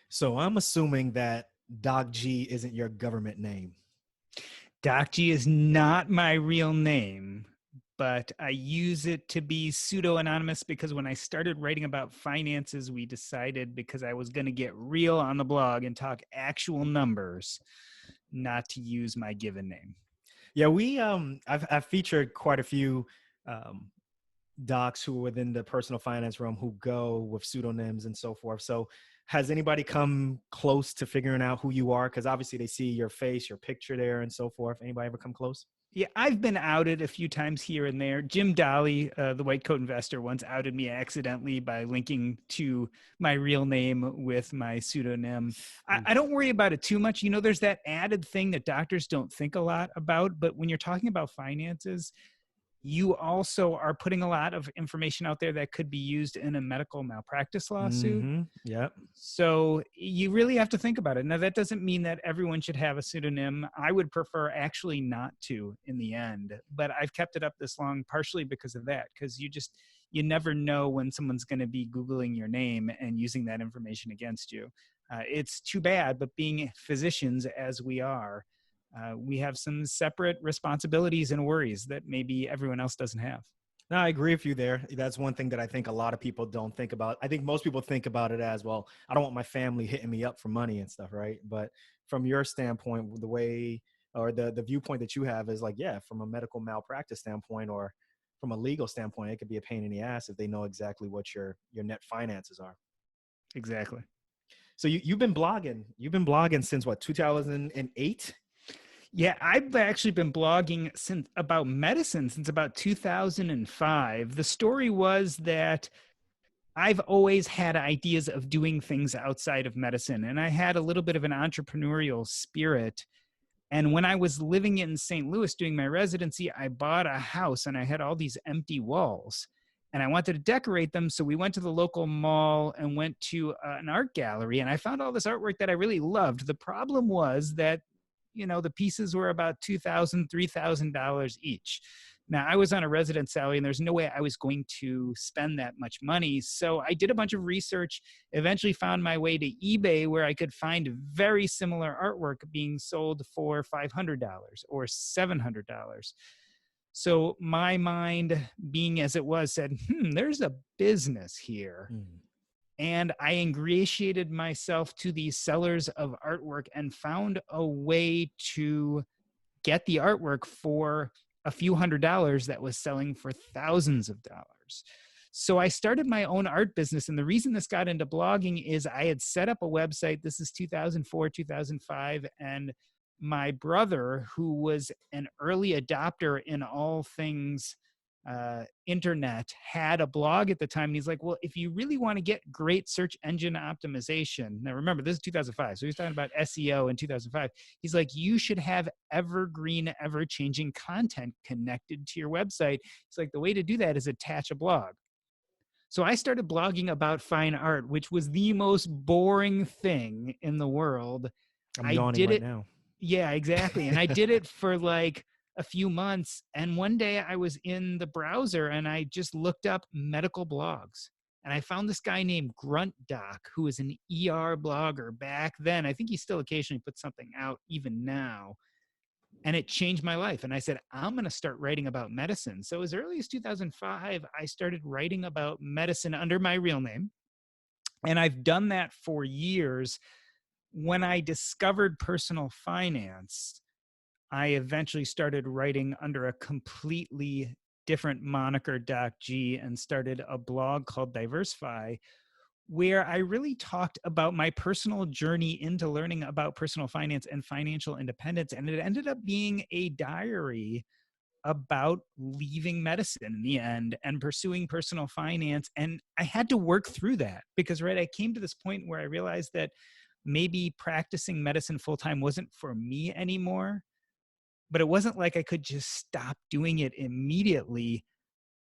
So I'm assuming that Doc G isn't your government name. Doc G is not my real name, but I use it to be pseudo anonymous because when I started writing about finances, we decided because I was going to get real on the blog and talk actual numbers, not to use my given name. Yeah, I've featured quite a few um docs who are within the personal finance realm who go with pseudonyms and so forth. So has anybody come close to figuring out who you are? Because obviously they see your face, your picture there and so forth. Anybody ever come close? Yeah, I've been outed a few times here and there. Jim Dolly, the white coat investor, once outed me accidentally by linking to my real name with my pseudonym. I Oof. don't worry about it too much. You know, there's that added thing that doctors don't think a lot about. But when you're talking about finances, you also are putting a lot of information out there that could be used in a medical malpractice lawsuit. Mm-hmm. Yep. So you really have to think about it. Now, that doesn't mean that everyone should have a pseudonym. I would prefer actually not to in the end, but I've kept it up this long partially because of that, because you never know when someone's going to be Googling your name and using that information against you. It's too bad, but being physicians as we are, we have some separate responsibilities and worries that maybe everyone else doesn't have. No, I agree with you there. That's one thing that I think a lot of people don't think about. I think most people think about it as, well, I don't want my family hitting me up for money and stuff, right? But from your standpoint, the way or the viewpoint that you have is like, yeah, from a medical malpractice standpoint or from a legal standpoint, it could be a pain in the ass if they know exactly what your net finances are. Exactly. So you've been blogging. You've been blogging since what, 2008? Yeah, I've actually been blogging since about medicine since about 2005. The story was that I've always had ideas of doing things outside of medicine, and I had a little bit of an entrepreneurial spirit. And when I was living in St. Louis doing my residency, I bought a house and I had all these empty walls. And I wanted to decorate them. So we went to the local mall and went to an art gallery. And I found all this artwork that I really loved. The problem was that, the pieces were about $2,000, $3,000 each. Now, I was on a resident salary and there's no way I was going to spend that much money. So I did a bunch of research, eventually found my way to eBay where I could find very similar artwork being sold for $500 or $700. So my mind, being as it was, said, there's a business here. Mm. And I ingratiated myself to these sellers of artwork and found a way to get the artwork for a few $100s that was selling for thousands of dollars. So I started my own art business. And the reason this got into blogging is I had set up a website. This is 2004, 2005. And my brother, who was an early adopter in all things internet, had a blog at the time. And he's like, well, if you really want to get great search engine optimization, now remember, this is 2005. So he's talking about SEO in 2005. He's like, you should have evergreen, ever changing content connected to your website. He's like, the way to do that is attach a blog. So I started blogging about fine art, which was the most boring thing in the world. I'm I yawning did right it. now. Yeah, exactly. And I did it for like a few months. And one day I was in the browser and I just looked up medical blogs. And I found this guy named Grunt Doc, who was an ER blogger back then. I think he still occasionally puts something out even now. And it changed my life. And I said, I'm going to start writing about medicine. So as early as 2005, I started writing about medicine under my real name. And I've done that for years. When I discovered personal finance, I eventually started writing under a completely different moniker, Doc G, and started a blog called DiverseFI, where I really talked about my personal journey into learning about personal finance and financial independence. And it ended up being a diary about leaving medicine in the end and pursuing personal finance. And I had to work through that because, right, I came to this point where I realized that maybe practicing medicine full time wasn't for me anymore, but it wasn't like I could just stop doing it immediately.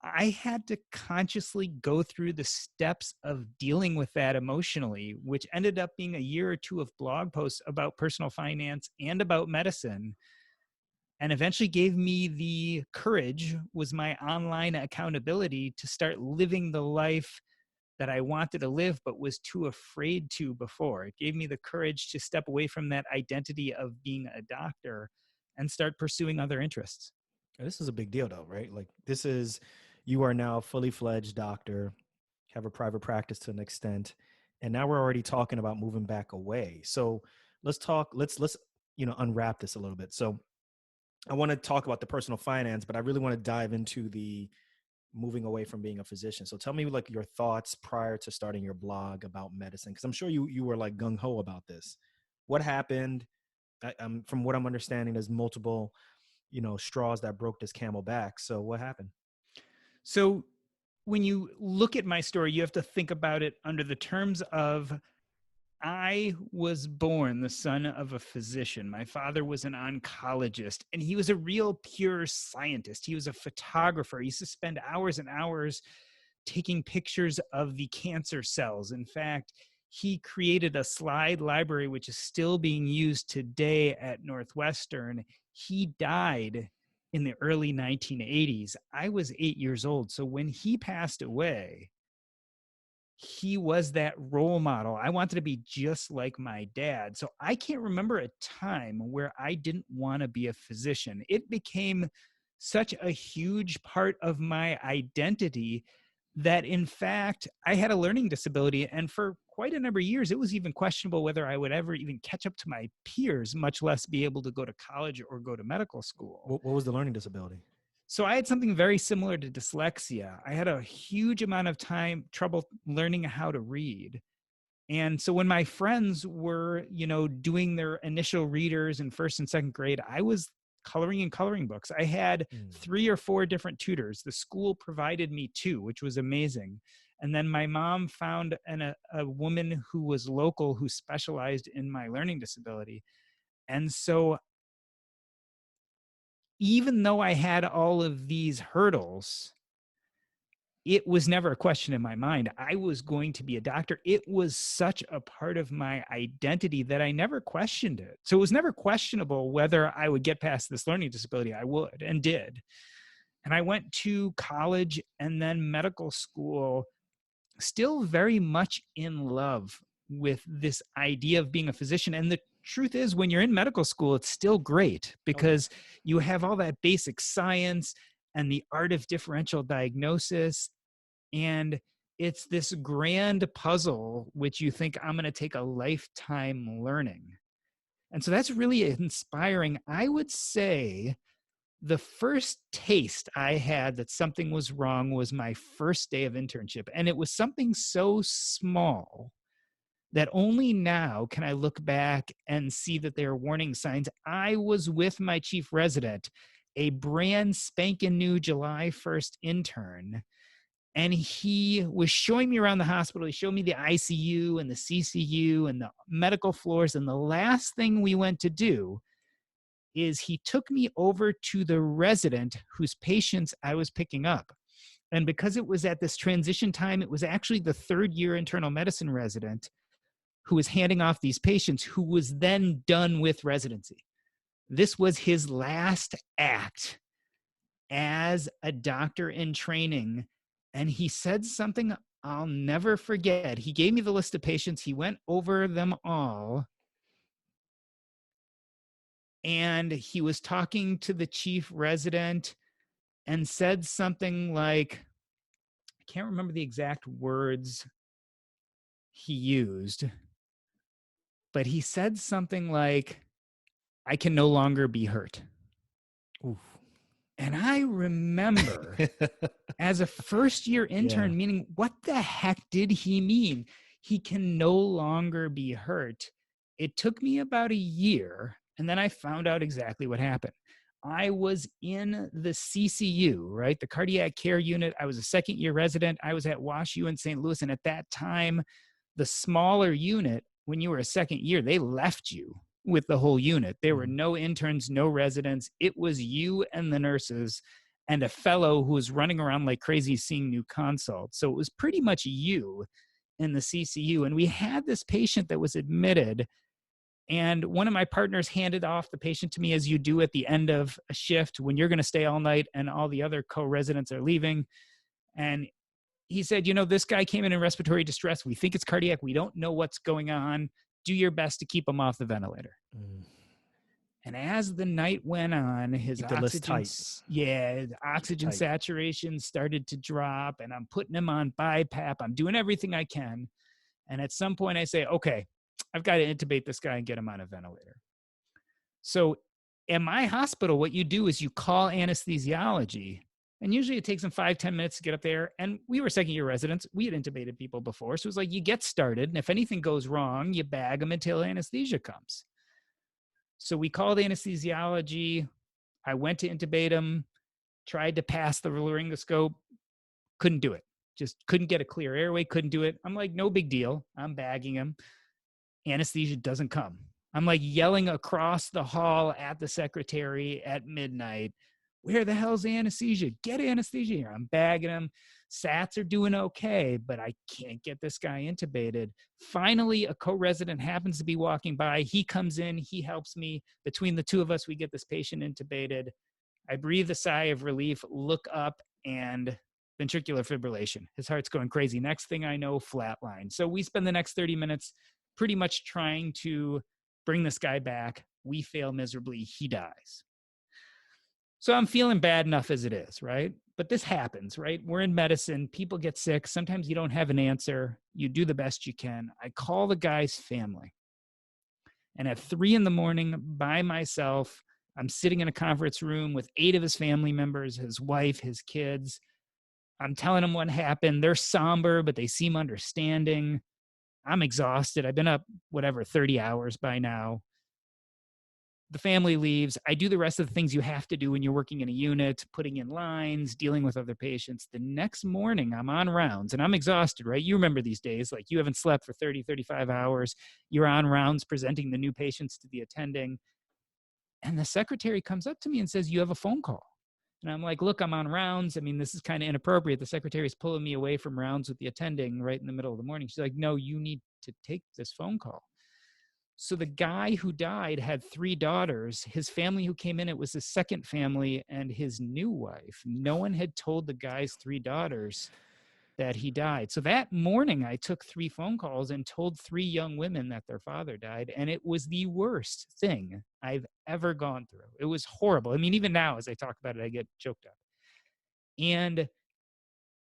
I had to consciously go through the steps of dealing with that emotionally, which ended up being a year or two of blog posts about personal finance and about medicine, and eventually gave me the courage, was my online accountability, to start living the life that I wanted to live but was too afraid to before. It gave me the courage to step away from that identity of being a doctor and start pursuing other interests. This is a big deal though, right? Like this is, you are now a fully fledged doctor, have a private practice to an extent, and now we're already talking about moving back away. So let's unwrap this a little bit. So I want to talk about the personal finance, but I really want to dive into the moving away from being a physician. So tell me like your thoughts prior to starting your blog about medicine, because I'm sure you were like gung ho about this. What happened? From what I'm understanding, there's multiple straws that broke this camel back. So what happened? So when you look at my story, you have to think about it under the terms of I was born the son of a physician. My father was an oncologist, and he was a real pure scientist. He was a photographer. He used to spend hours and hours taking pictures of the cancer cells. In fact, he created a slide library, which is still being used today at Northwestern. He died in the early 1980s. I was 8 years old. So when he passed away, he was that role model. I wanted to be just like my dad. So I can't remember a time where I didn't want to be a physician. It became such a huge part of my identity that, in fact, I had a learning disability. And for quite a number of years, it was even questionable whether I would ever even catch up to my peers, much less be able to go to college or go to medical school. What was the learning disability? So I had something very similar to dyslexia. I had a huge amount of trouble learning how to read. And so when my friends were, doing their initial readers in first and second grade, I was coloring in coloring books. I had 3 or 4 different tutors. The school provided me 2, which was amazing. And then my mom found a woman who was local who specialized in my learning disability. And so even though I had all of these hurdles, it was never a question in my mind. I was going to be a doctor. It was such a part of my identity that I never questioned it. So it was never questionable whether I would get past this learning disability. I would and did. And I went to college and then medical school, still very much in love with this idea of being a physician. And the truth is, when you're in medical school, it's still great because you have all that basic science and the art of differential diagnosis. And it's this grand puzzle, which you think I'm going to take a lifetime learning. And so that's really inspiring. I would say the first taste I had that something was wrong was my first day of internship. And it was something so small that only now can I look back and see that there are warning signs. I was with my chief resident, a brand spanking new July 1st intern, and he was showing me around the hospital. He showed me the ICU and the CCU and the medical floors. And the last thing we went to do is he took me over to the resident whose patients I was picking up. And because it was at this transition time, it was actually the 3rd year internal medicine resident who was handing off these patients, who was then done with residency. This was his last act as a doctor in training. And he said something I'll never forget. He gave me the list of patients. He went over them all. And he was talking to the chief resident and said something like, I can't remember the exact words he used, but he said something like, I can no longer be hurt. Oof. And I remember as a first year intern, meaning what the heck did he mean? He can no longer be hurt. It took me about a year, and then I found out exactly what happened. I was in the CCU, right? The cardiac care unit. I was a 2nd year resident. I was at WashU in St. Louis. And at that time, the smaller unit, when you were a 2nd year, they left you with the whole unit. There were no interns, no residents. It was you and the nurses and a fellow who was running around like crazy seeing new consults. So it was pretty much you in the CCU. And we had this patient that was admitted, and one of my partners handed off the patient to me, as you do at the end of a shift when you're going to stay all night and all the other co-residents are leaving. And he said, this guy came in respiratory distress. We think it's cardiac. We don't know what's going on. Do your best to keep him off the ventilator. Mm. And as the night went on, Keep the list tight. his oxygen Tight. saturation started to drop, and I'm putting him on BiPAP. I'm doing everything I can. And at some point I say, okay, I've got to intubate this guy and get him on a ventilator. So in my hospital, what you do is you call anesthesiology, and usually it takes them 5-10 minutes to get up there. And we were second-year residents. We had intubated people before. So it was like you get started, and if anything goes wrong, you bag them until anesthesia comes. So we called anesthesiology. I went to intubate him, tried to pass the laryngoscope, couldn't do it. Just couldn't get a clear airway, couldn't do it. I'm like, no big deal. I'm bagging him. Anesthesia doesn't come. I'm like yelling across the hall at the secretary at midnight, where the hell's anesthesia? Get anesthesia here. I'm bagging him. SATs are doing okay, but I can't get this guy intubated. Finally, a co-resident happens to be walking by. He comes in, he helps me. Between the two of us, we get this patient intubated. I breathe a sigh of relief, look up, and ventricular fibrillation. His heart's going crazy. Next thing I know, flatline. So we spend the next 30 minutes pretty much trying to bring this guy back. We fail miserably. He dies. So I'm feeling bad enough as it is, right? But this happens, right? We're in medicine. People get sick. Sometimes you don't have an answer. You do the best you can. I call the guy's family. And at 3 a.m. by myself, I'm sitting in a conference room with 8 of his family members, his wife, his kids. I'm telling them what happened. They're somber, but they seem understanding. I'm exhausted. I've been up, 30 hours by now. The family leaves. I do the rest of the things you have to do when you're working in a unit, putting in lines, dealing with other patients. The next morning, I'm on rounds, and I'm exhausted, right? You remember these days, like you haven't slept for 30, 35 hours. You're on rounds presenting the new patients to the attending. And the secretary comes up to me and says, you have a phone call. And I'm like, look, I'm on rounds. I mean, this is kind of inappropriate. The secretary is pulling me away from rounds with the attending right in the middle of the morning. She's like, no, you need to take this phone call. So the guy who died had 3 daughters. His family who came in, it was his second family and his new wife. No one had told the guy's 3 daughters that he died. So that morning, I took 3 phone calls and told 3 young women that their father died. And it was the worst thing I've ever gone through. It was horrible. I mean, even now, as I talk about it, I get choked up. And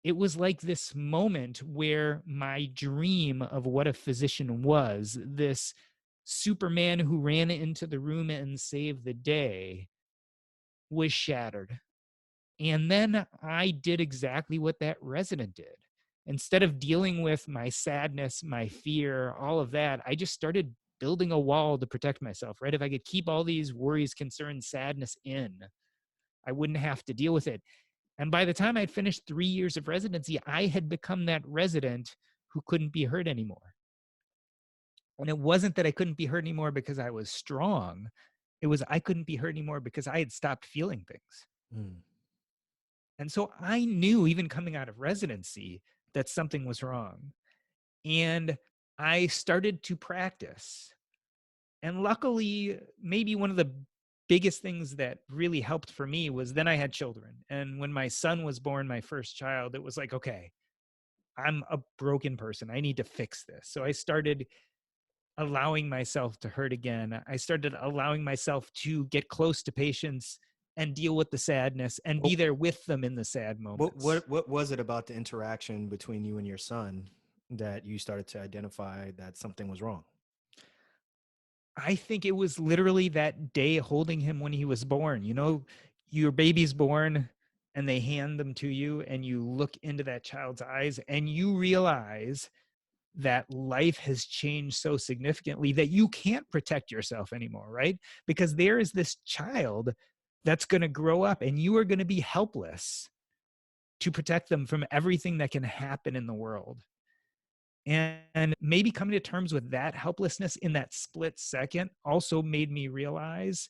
it was like this moment where my dream of what a physician was, this Superman who ran into the room and saved the day, was shattered. And then I did exactly what that resident did. Instead of dealing with my sadness, my fear, all of that, I just started building a wall to protect myself, right? If I could keep all these worries, concerns, sadness in, I wouldn't have to deal with it. And by the time I'd finished 3 years of residency, I had become that resident who couldn't be hurt anymore. And it wasn't that I couldn't be hurt anymore because I was strong. It was I couldn't be hurt anymore because I had stopped feeling things. Mm. And so I knew, even coming out of residency, that something was wrong. And I started to practice. And luckily, maybe one of the biggest things that really helped for me was then I had children. And when my son was born, my first child, it was like, okay, I'm a broken person. I need to fix this. So I started allowing myself to hurt again. I started allowing myself to get close to patients and deal with the sadness and be there with them in the sad moments. What was it about the interaction between you and your son that you started to identify that something was wrong? I think it was literally that day holding him when he was born. You know, your baby's born and they hand them to you and you look into that child's eyes and you realize that life has changed so significantly that you can't protect yourself anymore, right? Because there is this child that's going to grow up and you are going to be helpless to protect them from everything that can happen in the world. And maybe coming to terms with that helplessness in that split second also made me realize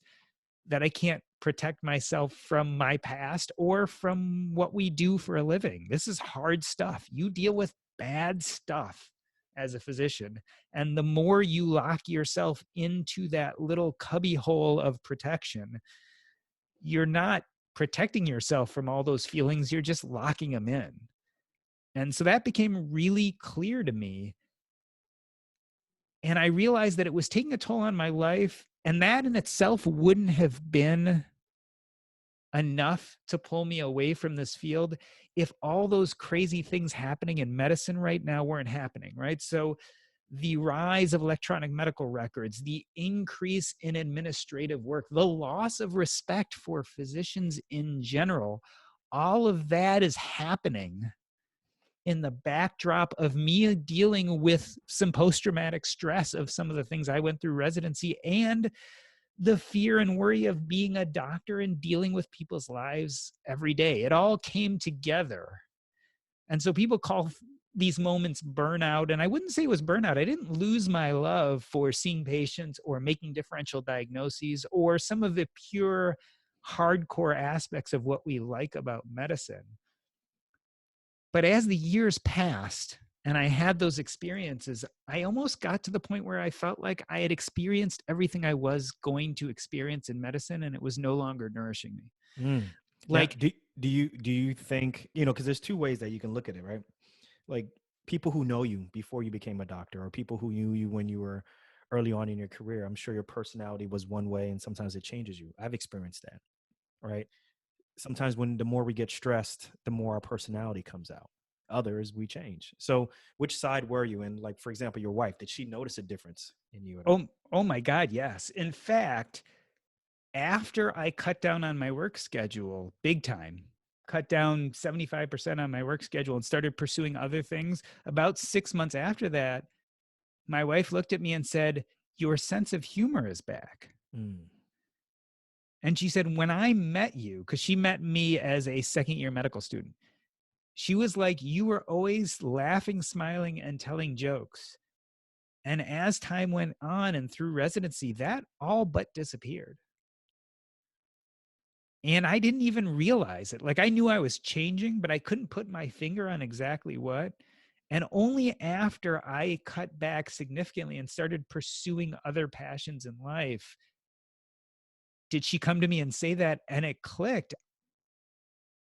that I can't protect myself from my past or from what we do for a living. This is hard stuff. You deal with bad stuff as a physician. And the more you lock yourself into that little cubby hole of protection, you're not protecting yourself from all those feelings. You're just locking them in. And so that became really clear to me. And I realized that it was taking a toll on my life. And that in itself wouldn't have been enough to pull me away from this field if all those crazy things happening in medicine right now weren't happening, right? So the rise of electronic medical records, the increase in administrative work, the loss of respect for physicians in general, all of that is happening in the backdrop of me dealing with some post-traumatic stress of some of the things I went through residency, and the fear and worry of being a doctor and dealing with people's lives every day. It all came together. And so people call these moments burnout. And I wouldn't say it was burnout. I didn't lose my love for seeing patients or making differential diagnoses or some of the pure hardcore aspects of what we like about medicine. But as the years passed and I had those experiences, I almost got to the point where I felt like I had experienced everything I was going to experience in medicine, and it was no longer nourishing me. Mm. Now, Like, do you think, because there's two ways that you can look at it, right? Like people who know you before you became a doctor, or people who knew you when you were early on in your career. I'm sure your personality was one way, and sometimes it changes you. I've experienced that, right? Sometimes when the more we get stressed, the more our personality comes out. Others, we change. So, which side were you in? Like, for example, your wife, did she notice a difference in you at all? oh my God, yes. In fact, after I cut down on my work schedule big time, cut down 75% on my work schedule and started pursuing other things, about 6 months after that, my wife looked at me and said, "Your sense of humor is back." Mm. And she said, "When I met you," because she met me as a second year medical student, she was like, "You were always laughing, smiling, and telling jokes." And as time went on and through residency, that all but disappeared. And I didn't even realize it. Like, I knew I was changing, but I couldn't put my finger on exactly what. And only after I cut back significantly and started pursuing other passions in life did she come to me and say that. And it clicked.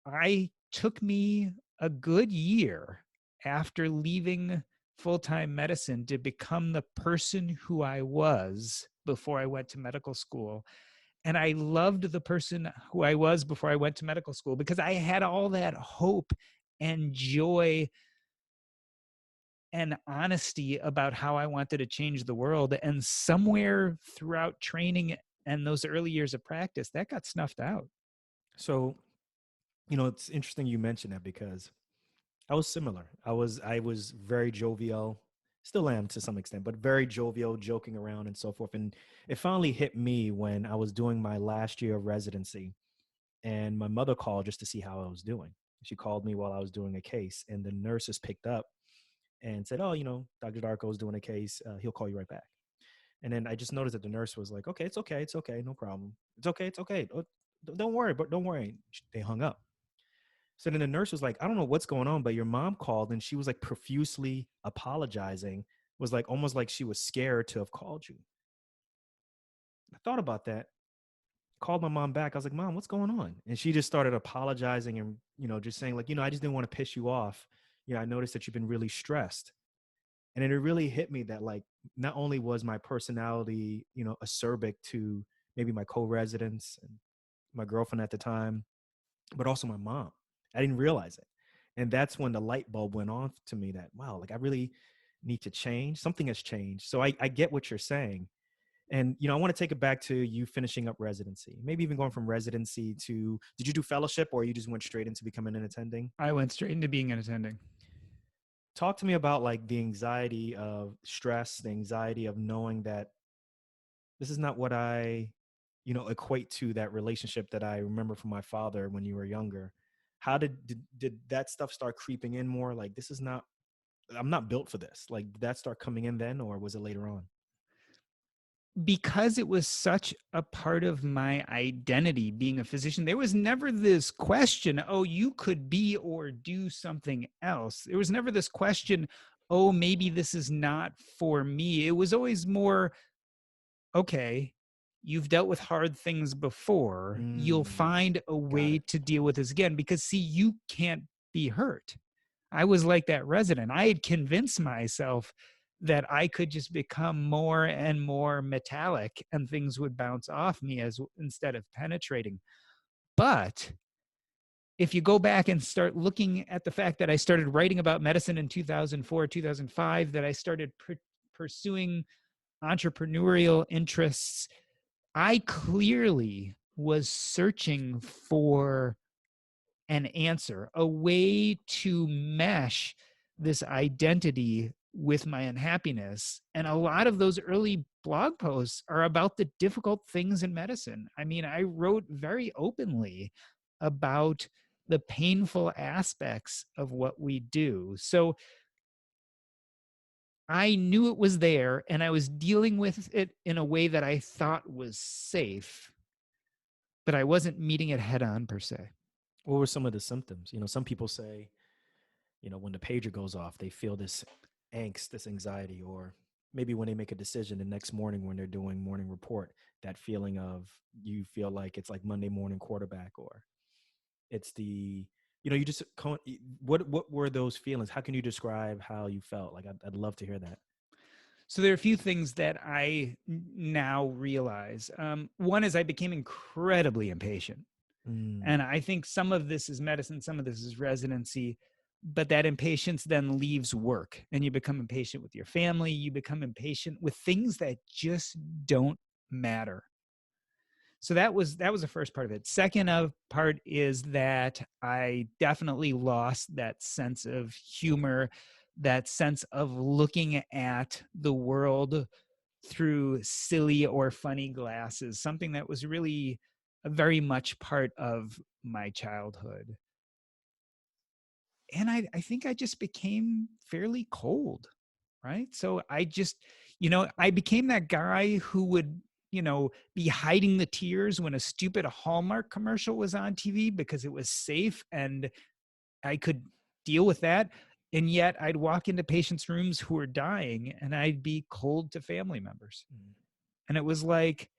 I took me a good year after leaving full-time medicine to become the person who I was before I went to medical school. And I loved the person who I was before I went to medical school because I had all that hope and joy and honesty about how I wanted to change the world. And somewhere throughout training and those early years of practice, that got snuffed out. So, it's interesting you mentioned that because I was similar. I was very jovial, still am to some extent, but very jovial, joking around and so forth. And it finally hit me when I was doing my last year of residency, and my mother called just to see how I was doing. She called me while I was doing a case, and the nurses picked up and said, "Oh, Dr. Darko's doing a case. He'll call you right back." And then I just noticed that the nurse was like, "Okay, it's okay, no problem. It's okay. Oh, don't worry, but don't worry." They hung up. So then the nurse was like, "I don't know what's going on, but your mom called and she was like profusely apologizing, was like almost like she was scared to have called you." I thought about that, called my mom back. I was like, "Mom, what's going on?" And she just started apologizing and, just saying like, "I just didn't want to piss you off. I noticed that you've been really stressed." And then it really hit me that like, not only was my personality, acerbic to maybe my co-residents and my girlfriend at the time, but also my mom. I didn't realize it. And that's when the light bulb went on to me that, wow, like I really need to change. Something has changed. So I get what you're saying. And, I want to take it back to you finishing up residency, maybe even going from residency to, did you do fellowship or you just went straight into becoming an attending? I went straight into being an attending. Talk to me about like the anxiety of stress, the anxiety of knowing that this is not what I, equate to that relationship that I remember from my father when you were younger. How did that stuff start creeping in more? Like, this is not, I'm not built for this. Like, did that start coming in then, or was it later on? Because it was such a part of my identity being a physician, there was never this question, oh, you could be or do something else. There was never this question, oh, maybe this is not for me. It was always more, okay, you've dealt with hard things before. You'll Mm, find a got way it. to deal with this again because, see, you can't be hurt. I was like that resident. I had convinced myself that I could just become more and more metallic and things would bounce off me as instead of penetrating. But if you go back and start looking at the fact that I started writing about medicine in 2004, 2005, that I started pursuing entrepreneurial interests, I clearly was searching for an answer, a way to mesh this identity with my unhappiness. And a lot of those early blog posts are about the difficult things in medicine. I mean, I wrote very openly about the painful aspects of what we do. So I knew it was there and I was dealing with it in a way that I thought was safe, but I wasn't meeting it head on per se. What were some of the symptoms? Some people say, when the pager goes off, they feel this angst, this anxiety, or maybe when they make a decision the next morning when they're doing morning report, that feeling of you feel like it's like Monday morning quarterback, or it's you just what were those feelings? How can you describe how you felt? Like I'd love to hear that. So there are a few things that I now realize. One is I became incredibly impatient. Mm, And I think some of this is medicine, some of this is residency, but that impatience then leaves work and you become impatient with your family. You become impatient with things that just don't matter. So that was the first part of it. Second part is that I definitely lost that sense of humor, that sense of looking at the world through silly or funny glasses, something that was really very much part of my childhood. And I think I just became fairly cold, right? So I just, I became that guy who would, be hiding the tears when a stupid Hallmark commercial was on TV because it was safe and I could deal with that. And yet I'd walk into patients' rooms who were dying and I'd be cold to family members. mm. And it was like,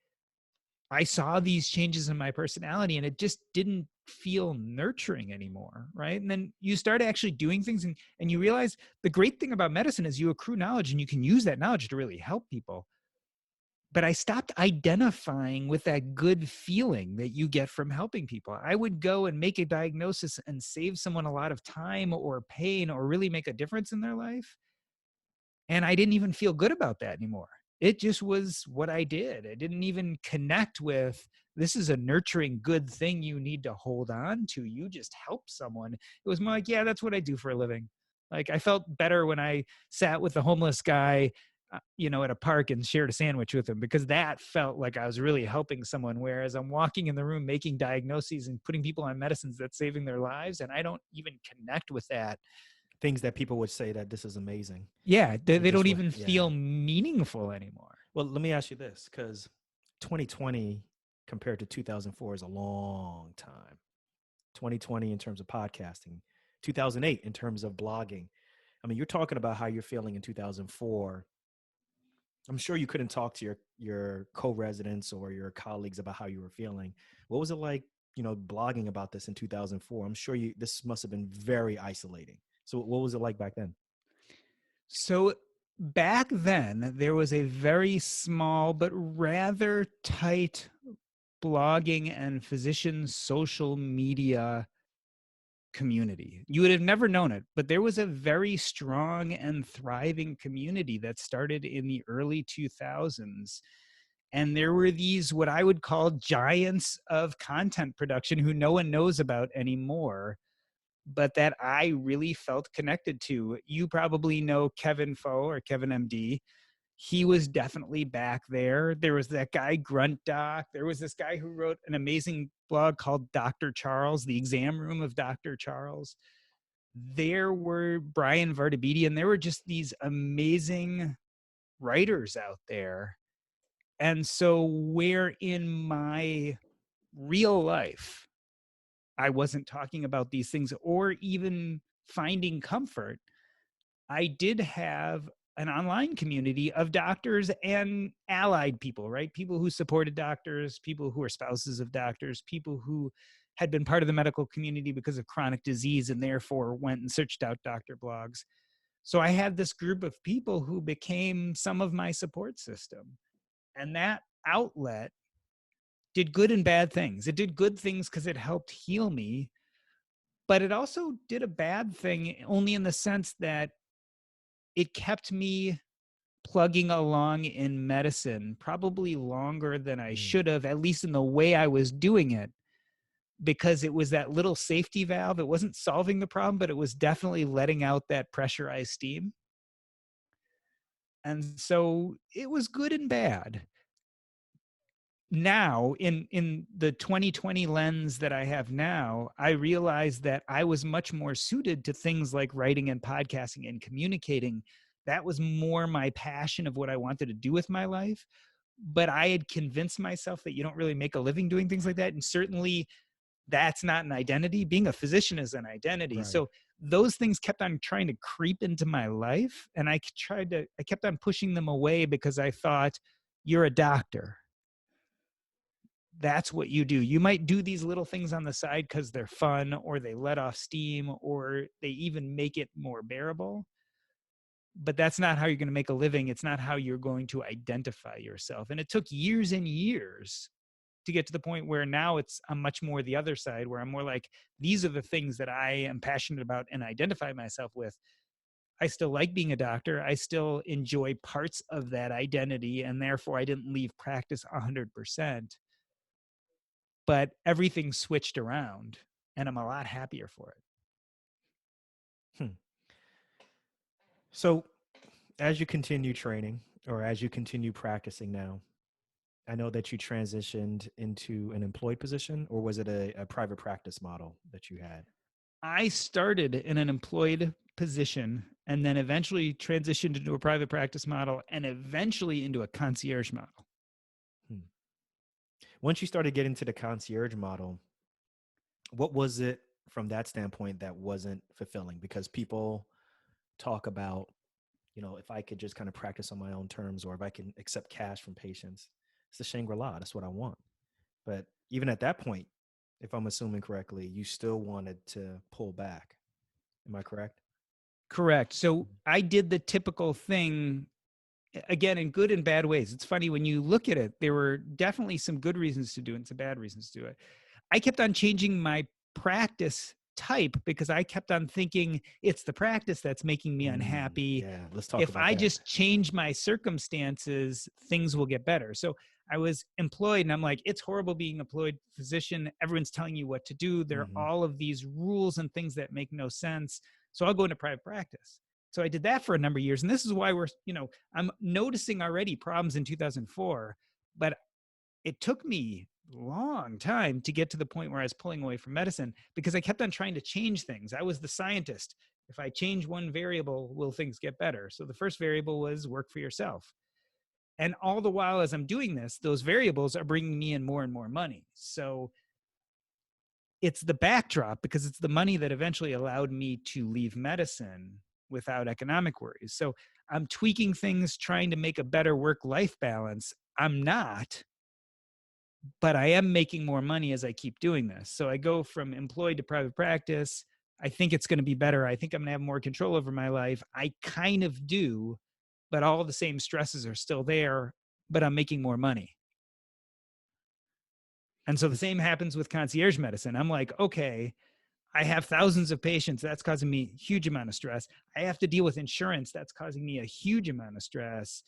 I saw these changes in my personality and it just didn't feel nurturing anymore. Right. And then you start actually doing things and you realize the great thing about medicine is you accrue knowledge and you can use that knowledge to really help people. But I stopped identifying with that good feeling that you get from helping people. I would go and make a diagnosis and save someone a lot of time or pain or really make a difference in their life. And I didn't even feel good about that anymore. It just was what I did. I didn't even connect with this is a nurturing, good thing you need to hold on to. You just help someone. It was more like, yeah, that's what I do for a living. Like I felt better when I sat with the homeless guy, at a park and shared a sandwich with him because that felt like I was really helping someone. Whereas I'm walking in the room making diagnoses and putting people on medicines that's saving their lives. And I don't even connect with that. Things that people would say that this is amazing. Yeah, they Just don't what? even Yeah. feel meaningful anymore. Well, let me ask you this, because 2020 compared to 2004 is a long time. 2020 in terms of podcasting, 2008 in terms of blogging. I mean, you're talking about how you're feeling in 2004. I'm sure you couldn't talk to your co-residents or your colleagues about how you were feeling. What was it like, blogging about this in 2004? I'm sure this must have been very isolating. So what was it like back then? So back then, there was a very small but rather tight blogging and physician social media community. You would have never known it, but there was a very strong and thriving community that started in the early 2000s. And there were these, what I would call giants of content production who no one knows about anymore, but that I really felt connected to. You probably know Kevin Foe or Kevin MD. He was definitely back there. There was that guy Grunt Doc. There was this guy who wrote an amazing blog called Dr. Charles, the exam room of Dr. Charles. There were Brian Vardabedian. There were just these amazing writers out there. And so where in my real life I wasn't talking about these things or even finding comfort, I did have an online community of doctors and allied people, right? People who supported doctors, people who are spouses of doctors, people who had been part of the medical community because of chronic disease and therefore went and searched out doctor blogs. So I had this group of people who became some of my support system. And that outlet did good and bad things. It did good things because it helped heal me, but it also did a bad thing only in the sense that it kept me plugging along in medicine probably longer than I Mm, should have, at least in the way I was doing it, because it was that little safety valve. It wasn't solving the problem, but it was definitely letting out that pressurized steam. And so it was good and bad. Now in the 2020 lens that I have now, I realize that I was much more suited to things like writing and podcasting and communicating. That was more my passion of what I wanted to do with my life. But I had convinced myself that you don't really make a living doing things like that. And certainly that's not an identity. Being a physician is an identity. right. So those things kept on trying to creep into my life. And I kept on pushing them away because I thought, you're a doctor, that's what you do. You might do these little things on the side because they're fun or they let off steam or they even make it more bearable. But that's not how you're going to make a living. It's not how you're going to identify yourself. And it took years and years to get to the point where now I'm much more the other side, where I'm more like, these are the things that I am passionate about and identify myself with. I still like being a doctor. I still enjoy parts of that identity. And therefore, I didn't leave practice 100%. But everything switched around and I'm a lot happier for it. Hmm. So as you continue training or as you continue practicing now, I know that you transitioned into an employed position, or was it a private practice model that you had? I started in an employed position and then eventually transitioned into a private practice model and eventually into a concierge model. Hmm. Once you started getting to the concierge model, what was it from that standpoint that wasn't fulfilling? Because people talk about, if I could just kind of practice on my own terms, or if I can accept cash from patients, it's the Shangri-La. That's what I want. But even at that point, if I'm assuming correctly, you still wanted to pull back. Am I correct? Correct. So I did the typical thing, again, in good and bad ways. It's funny when you look at it, there were definitely some good reasons to do it and some bad reasons to do it. I kept on changing my practice type because I kept on thinking it's the practice that's making me unhappy. Yeah, let's talk If about I that. just change my circumstances, things will get better. So I was employed and I'm like, it's horrible being employed physician. Everyone's telling you what to do. There Hmm. are all of these rules and things that make no sense. So I'll go into private practice. So I did that for a number of years. And this is why I'm noticing already problems in 2004, but it took me a long time to get to the point where I was pulling away from medicine because I kept on trying to change things. I was the scientist. If I change one variable, will things get better? So the first variable was work for yourself. And all the while, as I'm doing this, those variables are bringing me in more and more money. So it's the backdrop because it's the money that eventually allowed me to leave medicine without economic worries. So I'm tweaking things, trying to make a better work life balance. I'm not, but I am making more money as I keep doing this. So I go from employed to private practice. I think it's going to be better. I think I'm going to have more control over my life. I kind of do, but all the same stresses are still there, but I'm making more money. And so the same happens with concierge medicine. I'm like, okay, I have thousands of patients. That's causing me a huge amount of stress. I have to deal with insurance. That's causing me a huge amount of stress.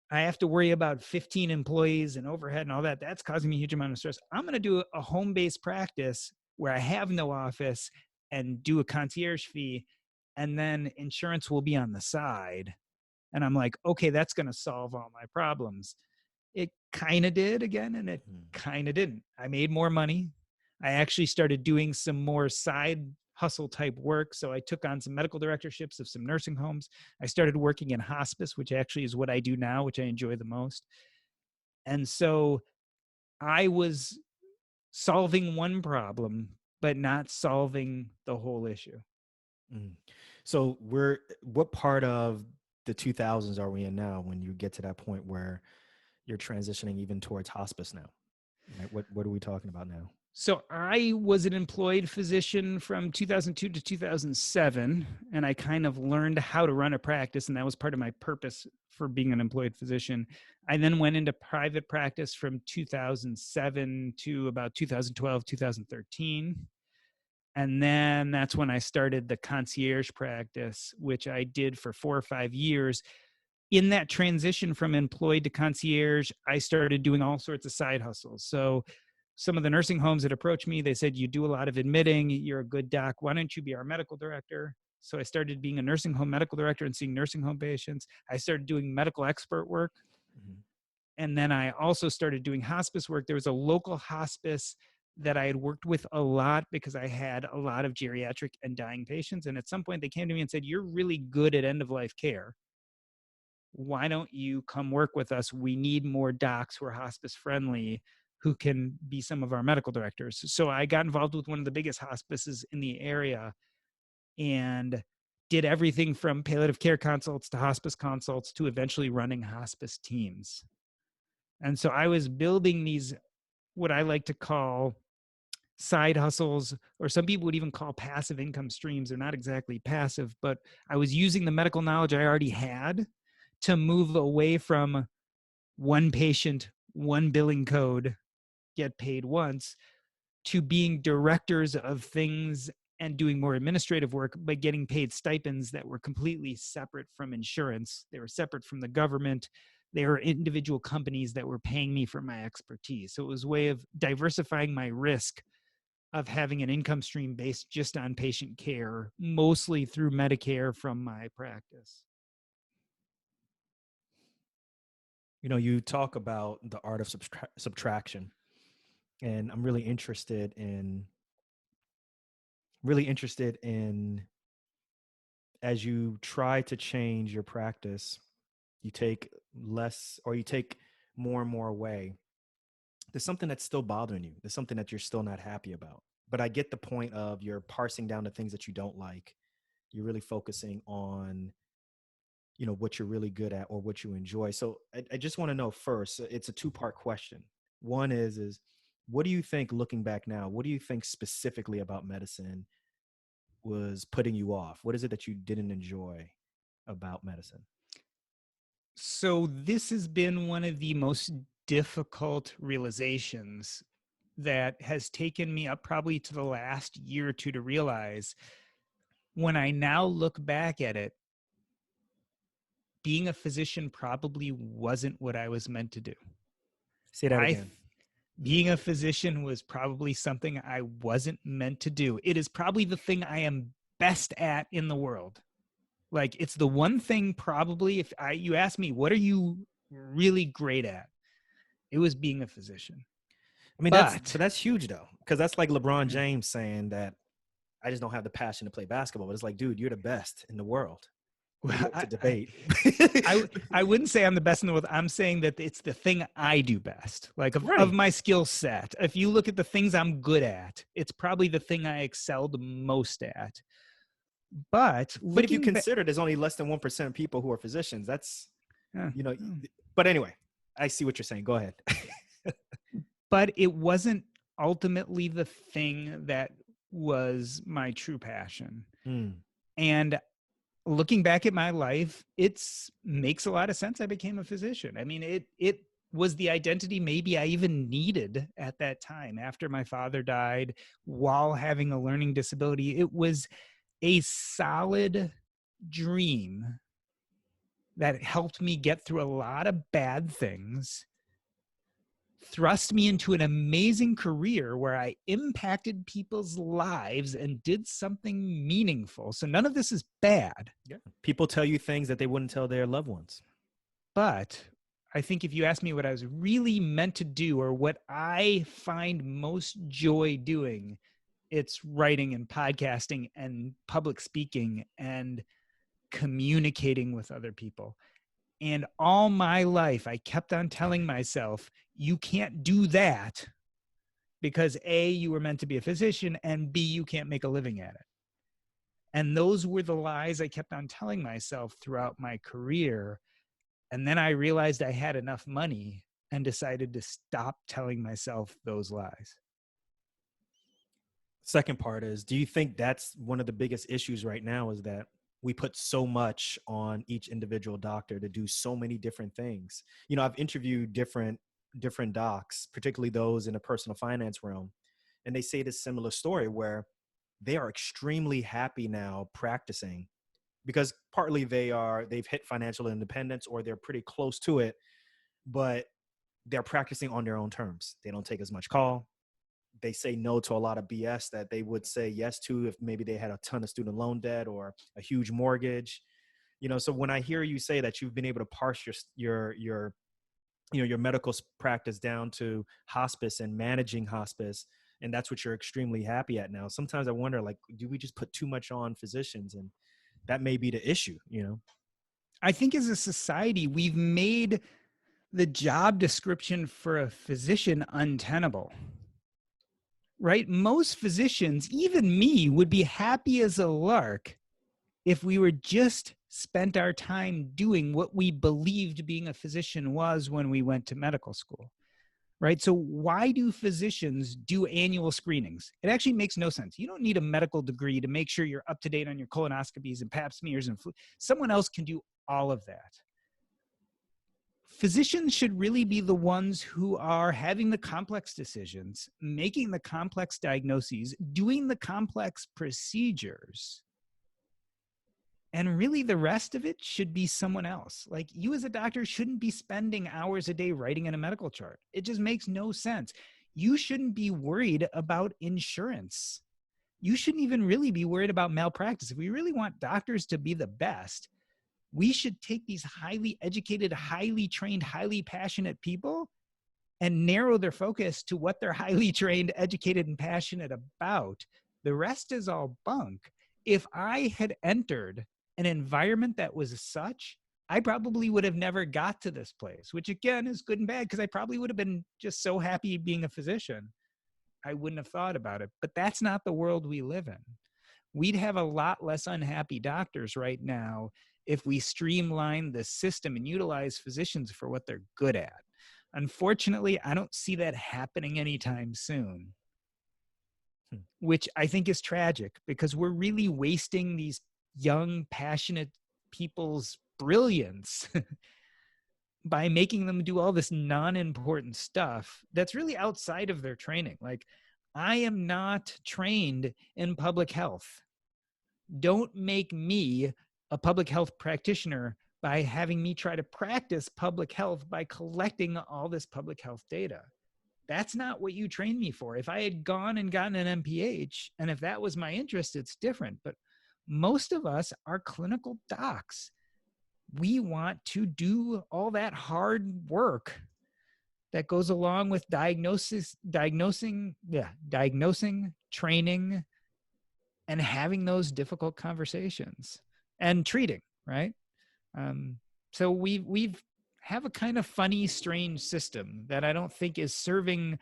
I have to worry about 15 employees and overhead and all that. That's causing me a huge amount of stress. I'm going to do a home based practice where I have no office and do a concierge fee, and then insurance will be on the side. And I'm like, okay, that's going to solve all my problems. It kind of did again, and it Mm. kind of didn't. I made more money. I actually started doing some more side hustle type work. So I took on some medical directorships of some nursing homes. I started working in hospice, which actually is what I do now, which I enjoy the most. And so I was solving one problem, but not solving the whole issue. Mm. So what part of the 2000s are we in now when you get to that point where you're transitioning even towards hospice now? Right? What are we talking about now? So I was an employed physician from 2002 to 2007, and I kind of learned how to run a practice, and that was part of my purpose for being an employed physician. I then went into private practice from 2007 to about 2012, 2013. And then that's when I started the concierge practice, which I did for 4 or 5 years. In that transition from employed to concierge, I started doing all sorts of side hustles. So some of the nursing homes that approached me, they said, you do a lot of admitting, you're a good doc. Why don't you be our medical director? So I started being a nursing home medical director and seeing nursing home patients. I started doing medical expert work. Mhm. And then I also started doing hospice work. There was a local hospice that I had worked with a lot because I had a lot of geriatric and dying patients. And at some point they came to me and said, you're really good at end of life care. Why don't you come work with us? We need more docs who are hospice friendly, who can be some of our medical directors. So I got involved with one of the biggest hospices in the area and did everything from palliative care consults to hospice consults to eventually running hospice teams. And so I was building these, what I like to call side hustles, or some people would even call passive income streams. They're not exactly passive, but I was using the medical knowledge I already had to move away from one patient, one billing code, get paid once, to being directors of things and doing more administrative work, but getting paid stipends that were completely separate from insurance. They were separate from the government. They were individual companies that were paying me for my expertise. So it was a way of diversifying my risk of having an income stream based just on patient care, mostly through Medicare from my practice. You talk about the art of subtraction, and I'm really interested in as you try to change your practice, you take less or you take more and more away. There's something that's still bothering you. There's something that you're still not happy about. But I get the point of you're parsing down the things that you don't like. You're really focusing on what you're really good at or what you enjoy. So I just want to know first, it's a two-part question. One is what do you think, looking back now, what do you think specifically about medicine was putting you off? What is it that you didn't enjoy about medicine? So this has been one of the most difficult realizations that has taken me up probably to the last year or two to realize. When I now look back at it, being a physician probably wasn't what I was meant to do. Say that I again. Being a physician was probably something I wasn't meant to do. It is probably the thing I am best at in the world. Like, it's the one thing probably, if you ask me, what are you really great at? It was being a physician. I mean, that's But but that's huge though, because that's like LeBron James saying that I just don't have the passion to play basketball. But it's like, dude, you're the best in the world. What are we up to I, debate? I wouldn't say I'm the best in the world. I'm saying that it's the thing I do best, like of Right. my skill set. If you look at the things I'm good at, it's probably the thing I excelled most at. But But if you looking back, consider there's only less than 1% of people who are physicians, that's, uh, you know, but anyway, I see what you're saying. Go ahead. but it wasn't ultimately the thing that was my true passion. Mm. And looking back at my life, it's makes a lot of sense I became a physician. I mean, it was the identity maybe I even needed at that time after my father died while having a learning disability. It was a solid dream that helped me get through a lot of bad things, thrust me into an amazing career where I impacted people's lives and did something meaningful. So none of this is bad. Yeah. People tell you things that they wouldn't tell their loved ones. But I think if you ask me what I was really meant to do or what I find most joy doing, it's writing and podcasting and public speaking and communicating with other people. And all my life, I kept on telling myself, you can't do that because A, you were meant to be a physician, and B, you can't make a living at it. And those were the lies I kept on telling myself throughout my career. And then I realized I had enough money and decided to stop telling myself those lies. Second part is, do you think that's one of the biggest issues right now, is that we put so much on each individual doctor to do so many different things? You know, I've interviewed different docs, particularly those in the personal finance realm, and they say this similar story where they are extremely happy now practicing because partly they've hit financial independence or they're pretty close to it, but they're practicing on their own terms. They don't take as much call. They say no to a lot of BS that they would say yes to if maybe they had a ton of student loan debt or a huge mortgage. You know, so when I hear you say that you've been able to parse your your medical practice down to hospice and managing hospice, and that's what you're extremely happy at now, sometimes I wonder, like, do we just put too much on physicians? And that may be the issue, you know. I think as a society, we've made the job description for a physician untenable, right? Most physicians, even me, would be happy as a lark if we were just spent our time doing what we believed being a physician was when we went to medical school, right? So why do physicians do annual screenings? It actually makes no sense. You don't need a medical degree to make sure you're up to date on your colonoscopies and pap smears and flu. Someone else can do all of that. Physicians should really be the ones who are having the complex decisions, making the complex diagnoses, doing the complex procedures. And really, the rest of it should be someone else. Like, you as a doctor shouldn't be spending hours a day writing in a medical chart. It just makes no sense. You shouldn't be worried about insurance. You shouldn't even really be worried about malpractice. If we really want doctors to be the best, we should take these highly educated, highly trained, highly passionate people and narrow their focus to what they're highly trained, educated, and passionate about. The rest is all bunk. If I had entered an environment that was such, I probably would have never got to this place, which again is good and bad, because I probably would have been just so happy being a physician. I wouldn't have thought about it. But that's not the world we live in. We'd have a lot less unhappy doctors right now if we streamline the system and utilize physicians for what they're good at. Unfortunately, I don't see that happening anytime soon, which I think is tragic, because we're really wasting these young, passionate people's brilliance by making them do all this non-important stuff that's really outside of their training. Like, I am not trained in public health. Don't make me a public health practitioner by having me try to practice public health by collecting all this public health data. That's not what you trained me for. If I had gone and gotten an MPH, and if that was my interest, it's different. But most of us are clinical docs. We want to do all that hard work that goes along with diagnosing, training, and having those difficult conversations and treating, right? So we have a kind of funny, strange system that I don't think is serving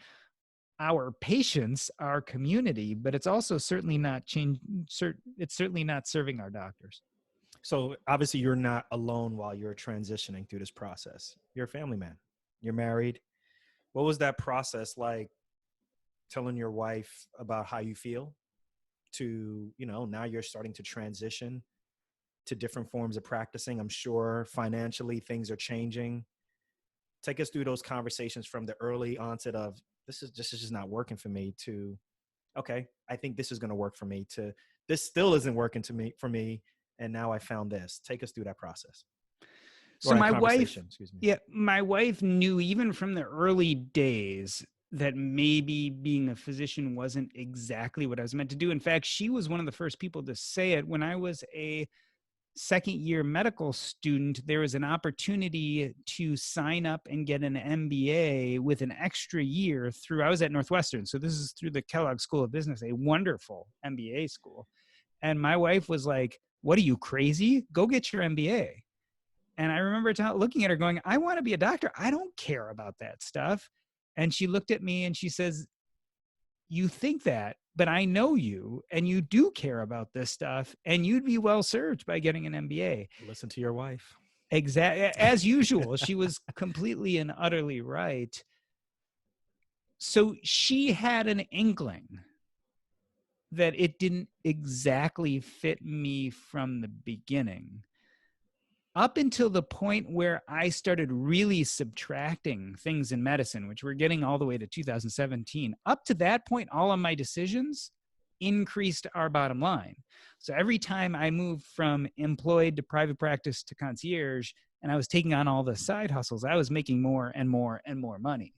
our patients, our community, but it's also certainly not it's certainly not serving our doctors. So obviously you're not alone while you're transitioning through this process. You're a family man. You're married. What was that process like, telling your wife about how you feel, to, you know, now you're starting to transition to different forms of practicing? I'm sure financially things are changing. Take us through those conversations from the early onset of this is just not working for me, to, okay, I think this is going to work for me, to this still isn't working for me. And now I found this. Take us through that process. So Or that my wife, conversation, excuse me. yeah, my wife knew even from the early days that maybe being a physician wasn't exactly what I was meant to do. In fact, she was one of the first people to say it. When I was a second year medical student, there was an opportunity to sign up and get an MBA with an extra year through, I was at Northwestern. So this is through the Kellogg School of Business, a wonderful MBA school. And my wife was like, "What are you, crazy? Go get your MBA." And I remember looking at her going, "I want to be a doctor. I don't care about that stuff." And she looked at me and she says, "You think that, but I know you, and you do care about this stuff, and you'd be well served by getting an MBA." Listen to your wife. Exactly. As usual, she was completely and utterly right. So she had an inkling that it didn't exactly fit me from the beginning. Up until the point where I started really subtracting things in medicine, which we're getting all the way to 2017, up to that point, all of my decisions increased our bottom line. So every time I moved from employed to private practice to concierge, and I was taking on all the side hustles, I was making more and more and more money.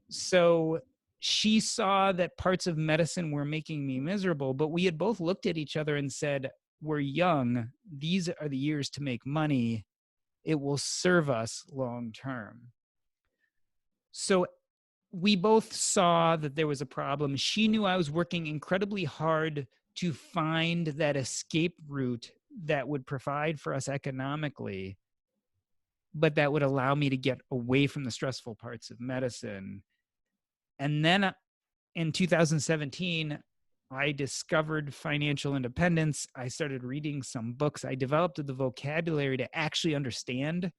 So she saw that parts of medicine were making me miserable, but we had both looked at each other and said, we're young. These are the years to make money. It will serve us long term. So we both saw that there was a problem. She knew I was working incredibly hard to find that escape route that would provide for us economically, but that would allow me to get away from the stressful parts of medicine. And then in 2017, I discovered financial independence. I started reading some books. I developed the vocabulary to actually understand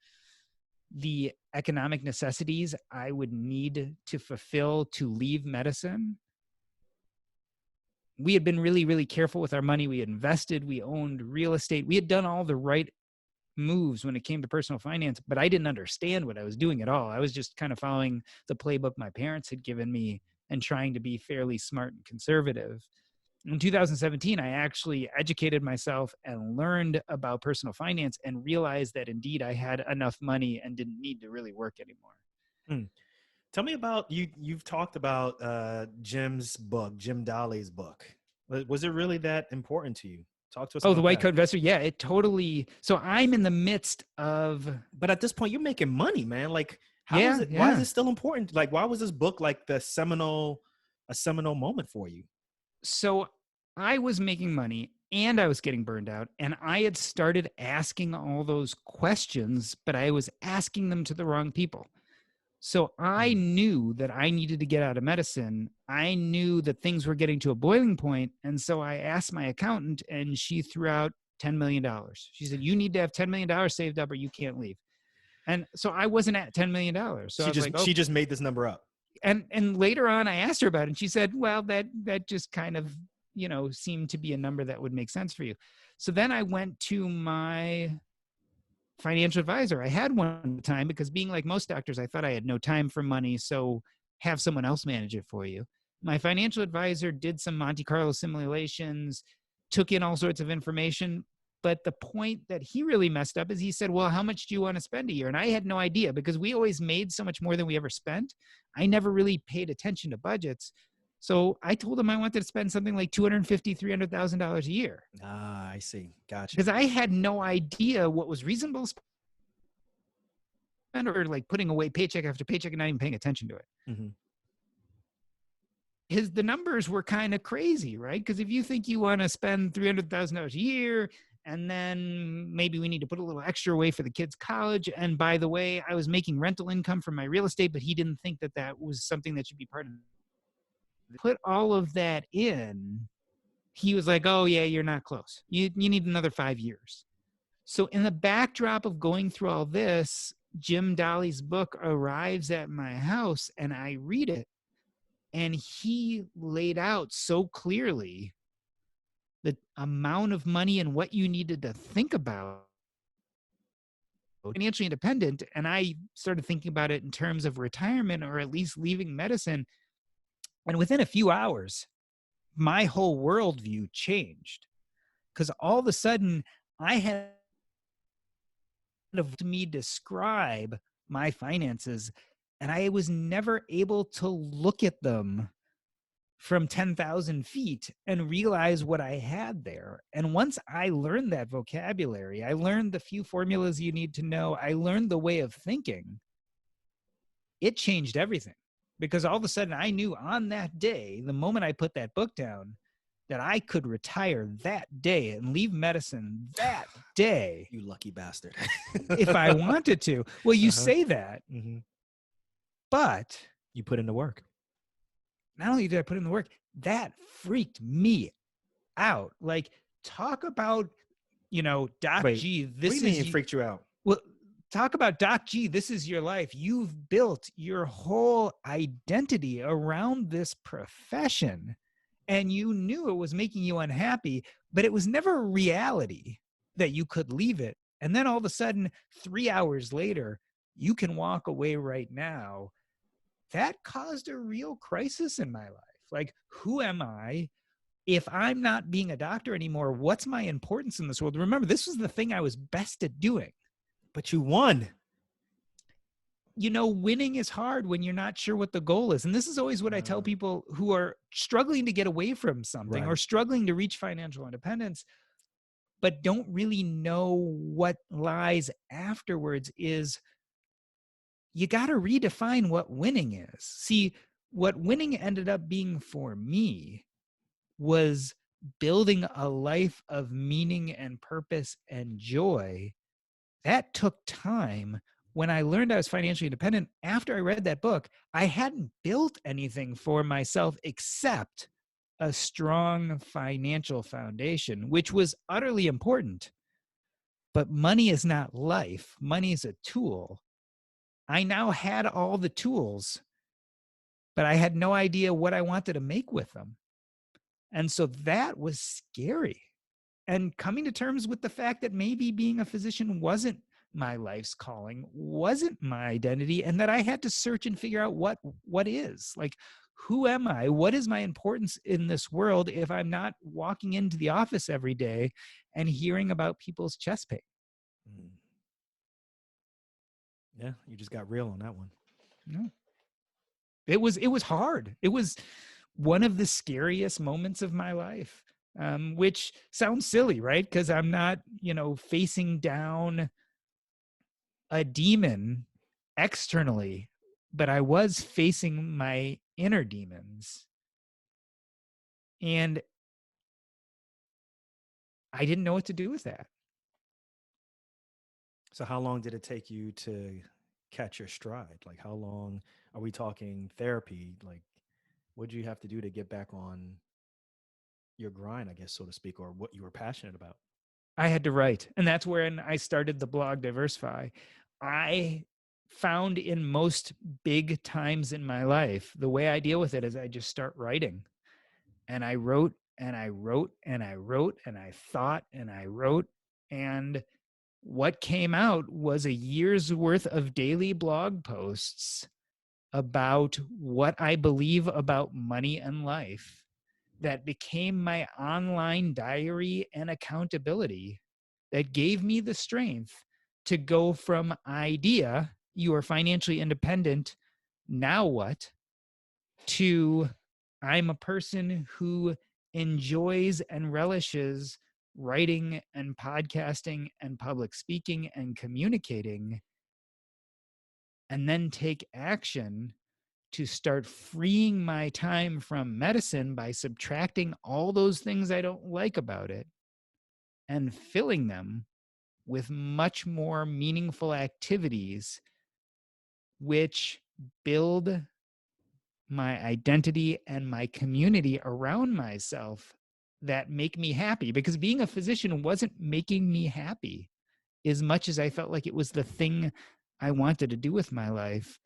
the economic necessities I would need to fulfill to leave medicine. We had been really, really careful with our money. We had invested, we owned real estate. We had done all the right moves when it came to personal finance, but I didn't understand what I was doing at all. I was just kind of following the playbook my parents had given me and trying to be fairly smart and conservative. In 2017, I actually educated myself and learned about personal finance and realized that indeed I had enough money and didn't need to really work anymore. Hmm. Tell me about you. You've talked about Jim's book, Jim Dolly's book. Was it really that important to you? Talk to us Oh, the about white that. coat investor. Yeah, it totally. So I'm in the midst of. But at this point, you're making money, man. Like, how is Yeah, it? Why is yeah. it still important? Like, why was this book like a seminal moment for you? So I was making money and I was getting burned out. And I had started asking all those questions, but I was asking them to the wrong people. So I Mm. knew that I needed to get out of medicine. I knew that things were getting to a boiling point. And so I asked my accountant, and she threw out $10 million. She said, you need to have $10 million saved up or you can't leave. And so I wasn't at $10 million. So I was like, oh, She just made this number up. and later on I asked her about it, and she said, well, that just kind of, seemed to be a number that would make sense for you. So then I went to my financial advisor. I had one at the time because, being like most doctors, I thought I had no time for money, so have someone else manage it for you. My financial advisor did some Monte Carlo simulations, took in all sorts of information. But the point that he really messed up is he said, well, how much do you want to spend a year? And I had no idea, because we always made so much more than we ever spent. I never really paid attention to budgets. So I told him I wanted to spend something like $250,000, $300,000 a year, Ah, I see. Gotcha. because I had no idea what was reasonable to spend, or like putting away paycheck after paycheck and not even paying attention to it. Mm-hmm. The numbers were kind of crazy, right? Because if you think you want to spend $300,000 a year, and then maybe we need to put a little extra away for the kids' college. And by the way, I was making rental income from my real estate, but he didn't think that that was something that should be part of it. Put all of that in. He was like, oh yeah, you're not close. You need another 5 years. So in the backdrop of going through all this, Jim Dolly's book arrives at my house and I read it. And he laid out so clearly the amount of money and what you needed to think about financially independent. And I started thinking about it in terms of retirement, or at least leaving medicine. And within a few hours, my whole worldview changed, because all of a sudden I had to me describe my finances, and I was never able to look at them from 10,000 feet and realize what I had there. And once I learned that vocabulary, I learned the few formulas you need to know, I learned the way of thinking, it changed everything. Because all of a sudden I knew on that day, the moment I put that book down, that I could retire that day and leave medicine that day. You lucky bastard. If I wanted to. Well, you Uh-huh. say that, Mm-hmm. but You put in the work. not only did I put in the work, that freaked me out. Like, talk about, Doc Wait, G, what do this you mean is it freaked you out? well, talk about Doc G, this is your life. You've built your whole identity around this profession. and you knew it was making you unhappy, but it was never a reality that you could leave it. And then all of a sudden, 3 hours later, you can walk away right now. That caused a real crisis in my life. Like, who am I? If I'm not being a doctor anymore, what's my importance in this world? Remember, this was the thing I was best at doing. But you won. Winning is hard when you're not sure what the goal is. And this is always what I tell people who are struggling to get away from something or struggling to reach financial independence, but don't really know what lies afterwards is you got to redefine what winning is. See, what winning ended up being for me was building a life of meaning and purpose and joy. That took time. When I learned I was financially independent, after I read that book, I hadn't built anything for myself except a strong financial foundation, which was utterly important. But money is not life. Money is a tool. I now had all the tools, but I had no idea what I wanted to make with them. And so that was scary. And coming to terms with the fact that maybe being a physician wasn't my life's calling, wasn't my identity, and that I had to search and figure out what is. Like, who am I? What is my importance in this world if I'm not walking into the office every day and hearing about people's chest pain? Yeah, you just got real on that one. No. It was hard. It was one of the scariest moments of my life, which sounds silly, right? Because I'm not, facing down a demon externally, but I was facing my inner demons. And I didn't know what to do with that. So how long did it take you to catch your stride? Like, how long are we talking therapy? Like, what did you have to do to get back on your grind, I guess, so to speak, or what you were passionate about? I had to write. And that's when I started the blog DiverseFI. I found in most big times in my life, the way I deal with it is I just start writing. And I wrote and I wrote and I wrote and I thought and I wrote. And what came out was a year's worth of daily blog posts about what I believe about money and life that became my online diary and accountability that gave me the strength to go from idea, you are financially independent, now what, to I'm a person who enjoys and relishes writing and podcasting and public speaking and communicating, and then take action to start freeing my time from medicine by subtracting all those things I don't like about it and filling them with much more meaningful activities which build my identity and my community around myself that make me happy. Because being a physician wasn't making me happy as much as I felt like it was the thing I wanted to do with my life.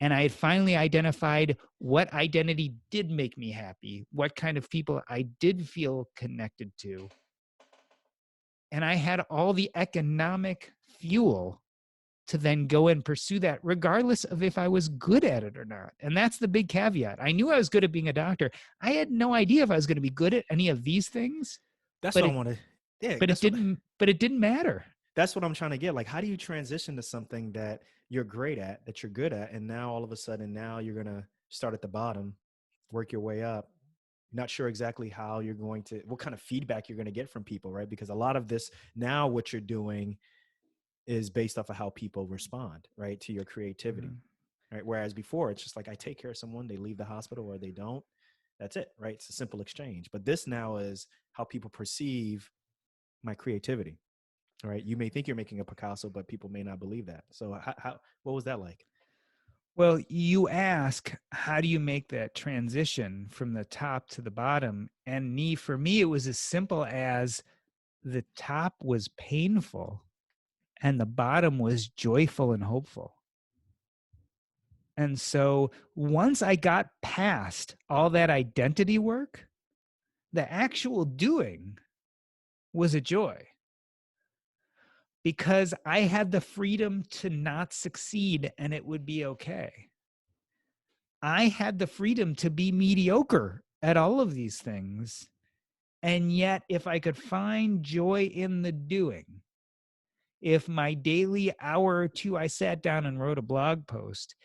And I had finally identified what identity did make me happy, what kind of people I did feel connected to. And I had all the economic fuel to then go and pursue that, regardless of if I was good at it or not. And that's the big caveat. I knew I was good at being a doctor. I had no idea if I was going to be good at any of these things. That's what I want to. Yeah, but it didn't matter. That's what I'm trying to get. Like, how do you transition to something that you're great at, that you're good at, and now all of a sudden, now you're gonna start at the bottom, work your way up. Not sure exactly how you're going to, what kind of feedback you're going to get from people, right? Because a lot of this now, what you're doing is based off of how people respond, right, to your creativity, right? Whereas before, it's just like I take care of someone, they leave the hospital or they don't. That's it, right? It's a simple exchange. But this now is how people perceive my creativity, right? You may think you're making a Picasso, but people may not believe that. So what was that like? Well, you ask, how do you make that transition from the top to the bottom? And for me, it was as simple as the top was painful and the bottom was joyful and hopeful. And so once I got past all that identity work, The actual doing was a joy because I had the freedom to not succeed and it would be okay. I had the freedom to be mediocre at all of these things. And yet, if I could find joy in the doing, if my daily hour or two I sat down and wrote a blog post,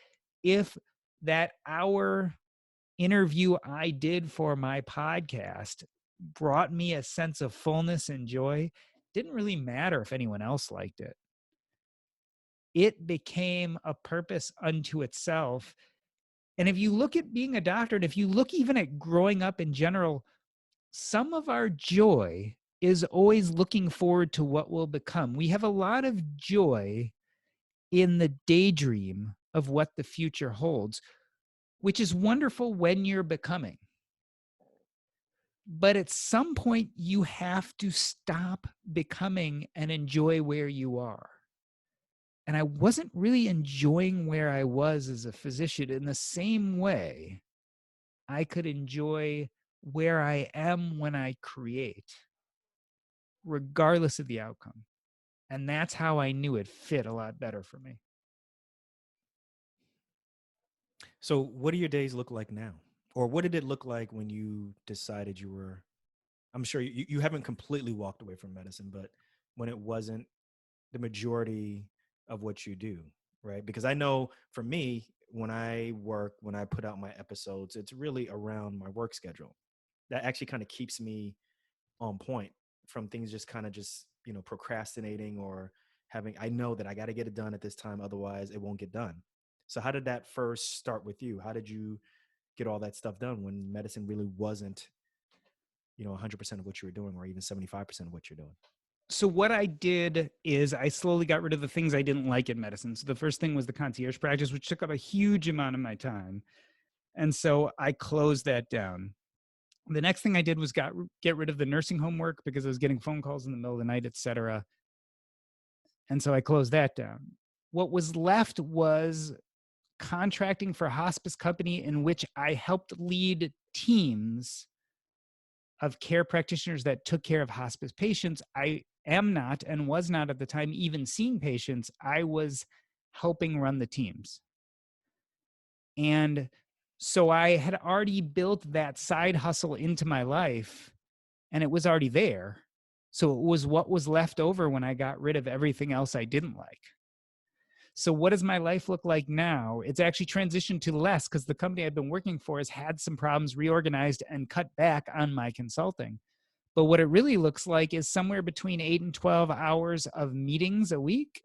if that hour interview I did for my podcast brought me a sense of fullness and joy, didn't really matter if anyone else liked it. It became a purpose unto itself. And if you look at being a doctor, and if you look even at growing up in general, some of our joy is always looking forward to what will become. We have a lot of joy in the daydream of what the future holds, which is wonderful when you're becoming. But at some point, you have to stop becoming and enjoy where you are. And I wasn't really enjoying where I was as a physician in the same way I could enjoy where I am when I create, regardless of the outcome. And that's how I knew it fit a lot better for me. So, what do your days look like now? Or what did it look like when you decided you were? I'm sure you haven't completely walked away from medicine, but when it wasn't the majority of what you do, right? Because I know for me, when I work, when I put out my episodes, it's really around my work schedule. That actually kind of keeps me on point from things just kind of just, procrastinating or having, I know that I got to get it done at this time, otherwise it won't get done. So how did that first start with you? How did you get all that stuff done when medicine really wasn't, 100% of what you were doing, or even 75% of what you're doing? So what I did is I slowly got rid of the things I didn't like in medicine. So the first thing was the concierge practice, which took up a huge amount of my time. And so I closed that down. The next thing I did was get rid of the nursing home work because I was getting phone calls in the middle of the night, et cetera. And so I closed that down. What was left was contracting for a hospice company in which I helped lead teams of care practitioners that took care of hospice patients. I am not and was not at the time even seeing patients. I was helping run the teams. And so I had already built that side hustle into my life and it was already there. So it was what was left over when I got rid of everything else I didn't like. So what does my life look like now? It's actually transitioned to less because the company I've been working for has had some problems, reorganized, and cut back on my consulting. But what it really looks like is somewhere between 8 and 12 hours of meetings a week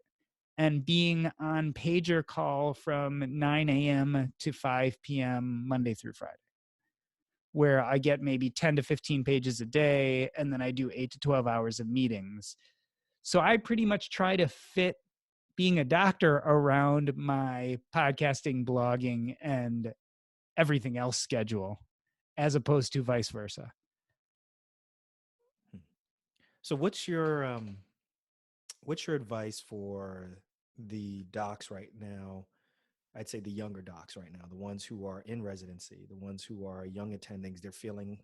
and being on pager call from 9 a.m. to 5 p.m. Monday through Friday, where I get maybe 10 to 15 pages a day, and then I do 8 to 12 hours of meetings. So I pretty much try to fit being a doctor around my podcasting, blogging, and everything else schedule, as opposed to vice versa. So what's your advice for the docs right now? I'd say the younger docs right now, the ones who are in residency, the ones who are young attendings, they're feeling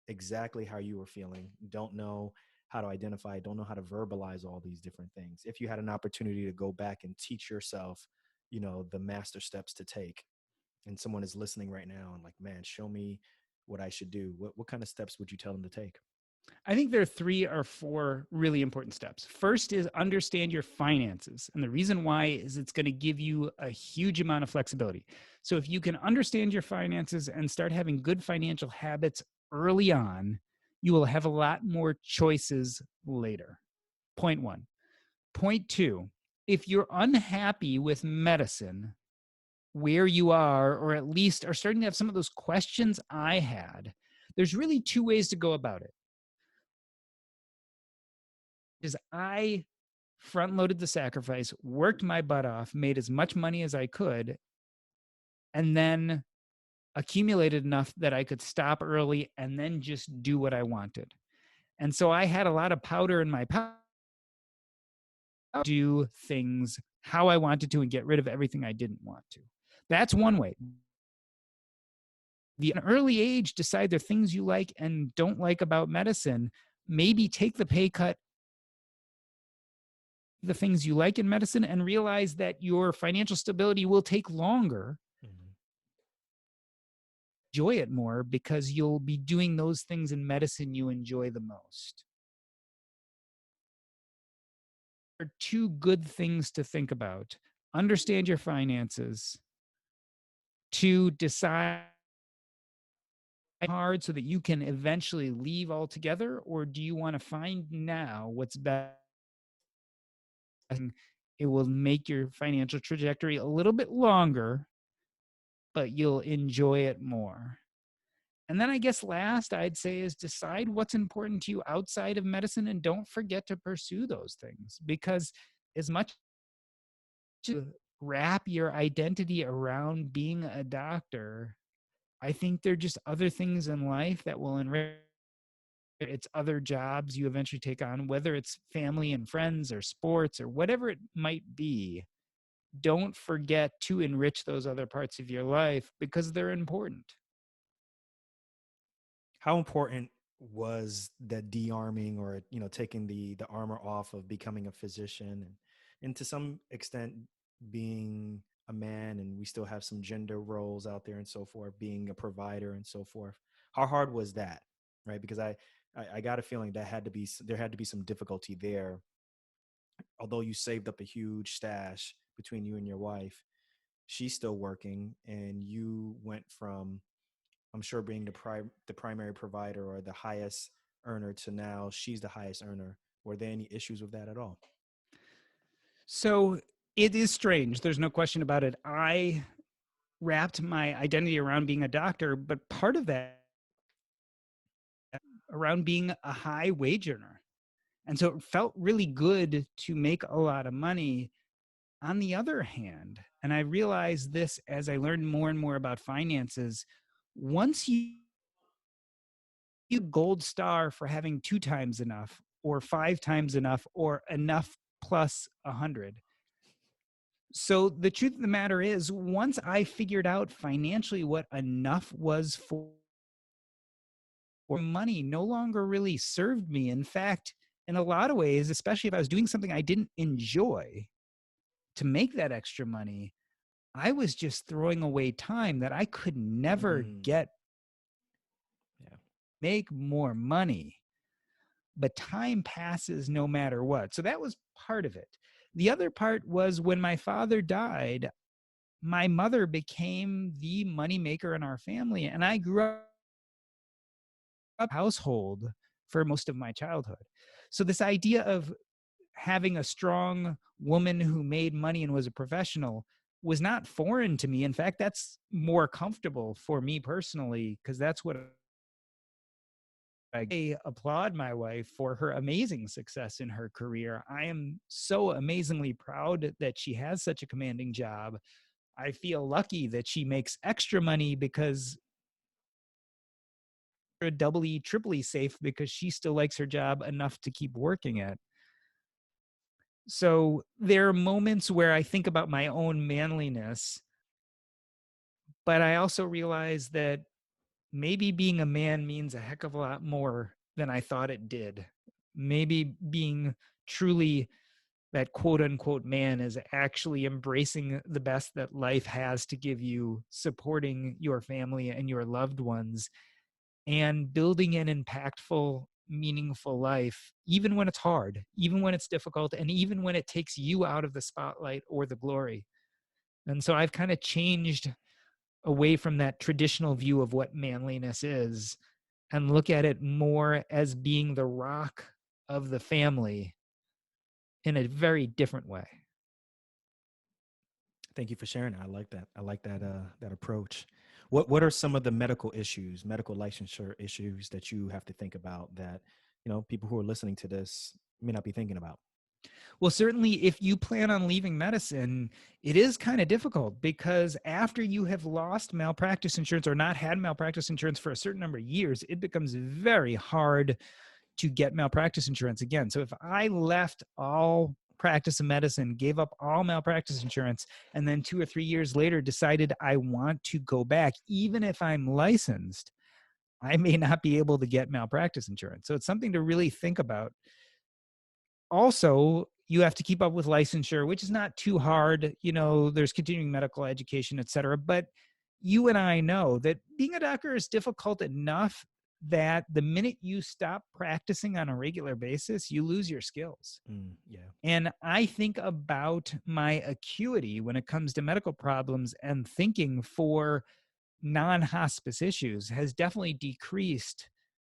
exactly how you were feeling, don't know how to identify, don't know how to verbalize all these different things. If you had an opportunity to go back and teach yourself, the master steps to take, and someone is listening right now and like, man, show me what I should do, what kind of steps would you tell them to take? I think there are 3 or 4 really important steps. First is understand your finances. And the reason why is it's going to give you a huge amount of flexibility. So if you can understand your finances and start having good financial habits early on, you will have a lot more choices later. Point 1. Point 2, if you're unhappy with medicine, where you are, or at least are starting to have some of those questions I had, there's really 2 ways to go about it. Is I front loaded the sacrifice, worked my butt off, made as much money as I could, and then accumulated enough that I could stop early and then just do what I wanted. And so I had a lot of powder in my pocket, do things how I wanted to and get rid of everything I didn't want to. That's one way. an early age decide there are things you like and don't like about medicine, maybe take the pay cut, the things you like in medicine, and realize that your financial stability will take longer. Mhm. Enjoy it more because you'll be doing those things in medicine you enjoy the most. Are two good things to think about. Understand your finances. To decide hard so that you can eventually leave altogether, or do you want to find now what's best? It will make your financial trajectory a little bit longer, but you'll enjoy it more. And then I guess last I'd say is decide what's important to you outside of medicine and don't forget to pursue those things, because as much to wrap your identity around being a doctor, I think there are just other things in life that will enrich. It's other jobs you eventually take on, whether it's family and friends or sports or whatever it might be. Don't forget to enrich those other parts of your life because they're important. How important was that de-arming, or taking the armor off of becoming a physician, and to some extent being a man, and we still have some gender roles out there and so forth, being a provider and so forth? How hard was that, right? Because I got a feeling that there had to be some difficulty there, although you saved up a huge stash between you and your wife. She's still working, and you went from, I'm sure, being the primary provider or the highest earner to now she's the highest earner. Were there any issues with that at all? So it is strange. There's no question about it. I wrapped my identity around being a doctor, but part of that around being a high wage earner. And so it felt really good to make a lot of money. On the other hand, and I realized this as I learned more and more about finances, once you gold star for having two times enough or five times enough or enough plus 100. So the truth of the matter is, once I figured out financially what enough was for, money no longer really served me. In fact, in a lot of ways, especially if I was doing something I didn't enjoy to make that extra money, I was just throwing away time that I could never Mm, get yeah. make more money. But time passes no matter what. So that was part of it. The other part was when my father died, my mother became the moneymaker in our family. And I grew up in a household for most of my childhood. So this idea of having a strong woman who made money and was a professional was not foreign to me. In fact, that's more comfortable for me personally, because that's what I applaud my wife for her amazing success in her career. I am so amazingly proud that she has such a commanding job. I feel lucky that she makes extra money because doubly, triply safe because she still likes her job enough to keep working it. So there are moments where I think about my own manliness, but I also realize that maybe being a man means a heck of a lot more than I thought it did. Maybe being truly that quote unquote man is actually embracing the best that life has to give you, supporting your family and your loved ones, and building an impactful, meaningful life, even when it's hard, even when it's difficult, and even when it takes you out of the spotlight or the glory. And so I've kind of changed away from that traditional view of what manliness is and look at it more as being the rock of the family in a very different way. Thank you for sharing that. I like that. I like that approach. What are some of the medical issues, medical licensure issues that you have to think about that, people who are listening to this may not be thinking about? Well, certainly if you plan on leaving medicine, it is kind of difficult because after you have lost malpractice insurance or not had malpractice insurance for a certain number of years, it becomes very hard to get malpractice insurance again. So if I left all practice of medicine, gave up all malpractice insurance, and then 2 or 3 years later decided I want to go back, even if I'm licensed, I may not be able to get malpractice insurance. So it's something to really think about. Also, you have to keep up with licensure, which is not too hard. You know, there's continuing medical education, et cetera. But you and I know that being a doctor is difficult enough that the minute you stop practicing on a regular basis, you lose your skills. Yeah. And I think about my acuity when it comes to medical problems, and thinking for non-hospice issues has definitely decreased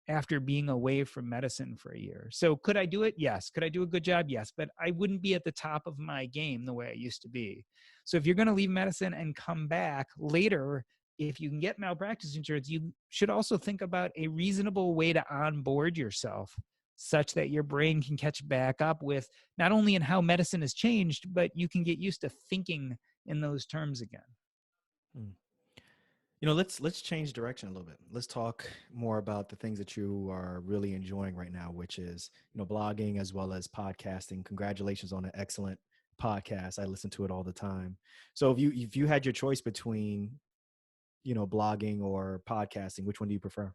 after being away from medicine for a year. So could I do it? Yes. Could I do a good job? Yes. But I wouldn't be at the top of my game the way I used to be. So if you're going to leave medicine and come back later, if you can get malpractice insurance, you should also think about a reasonable way to onboard yourself such that your brain can catch back up with not only in how medicine has changed, but you can get used to thinking in those terms again. Mm. You know, let's change direction a little bit. Let's talk more about the things that you are really enjoying right now, which is, you know, blogging as well as podcasting. Congratulations on an excellent podcast. I listen to it all the time. So if you had your choice between, you know, blogging or podcasting, which one do you prefer?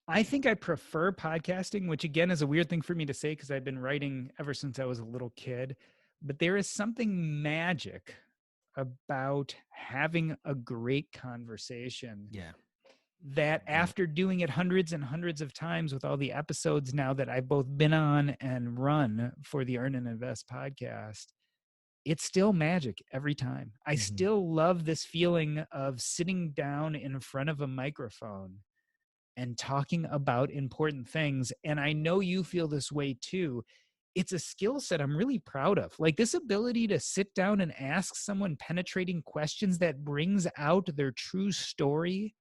I think I prefer podcasting, which again is a weird thing for me to say because I've been writing ever since I was a little kid. But there is something magic about having a great conversation Yeah. that, Yeah. after doing it hundreds and hundreds of times with all the episodes now that I've both been on and run for the Earn and Invest podcast, it's still magic every time. I Mhm. still love this feeling of sitting down in front of a microphone and talking about important things. And I know you feel this way too. It's a skill set I'm really proud of. Like this ability to sit down and ask someone penetrating questions that brings out their true story.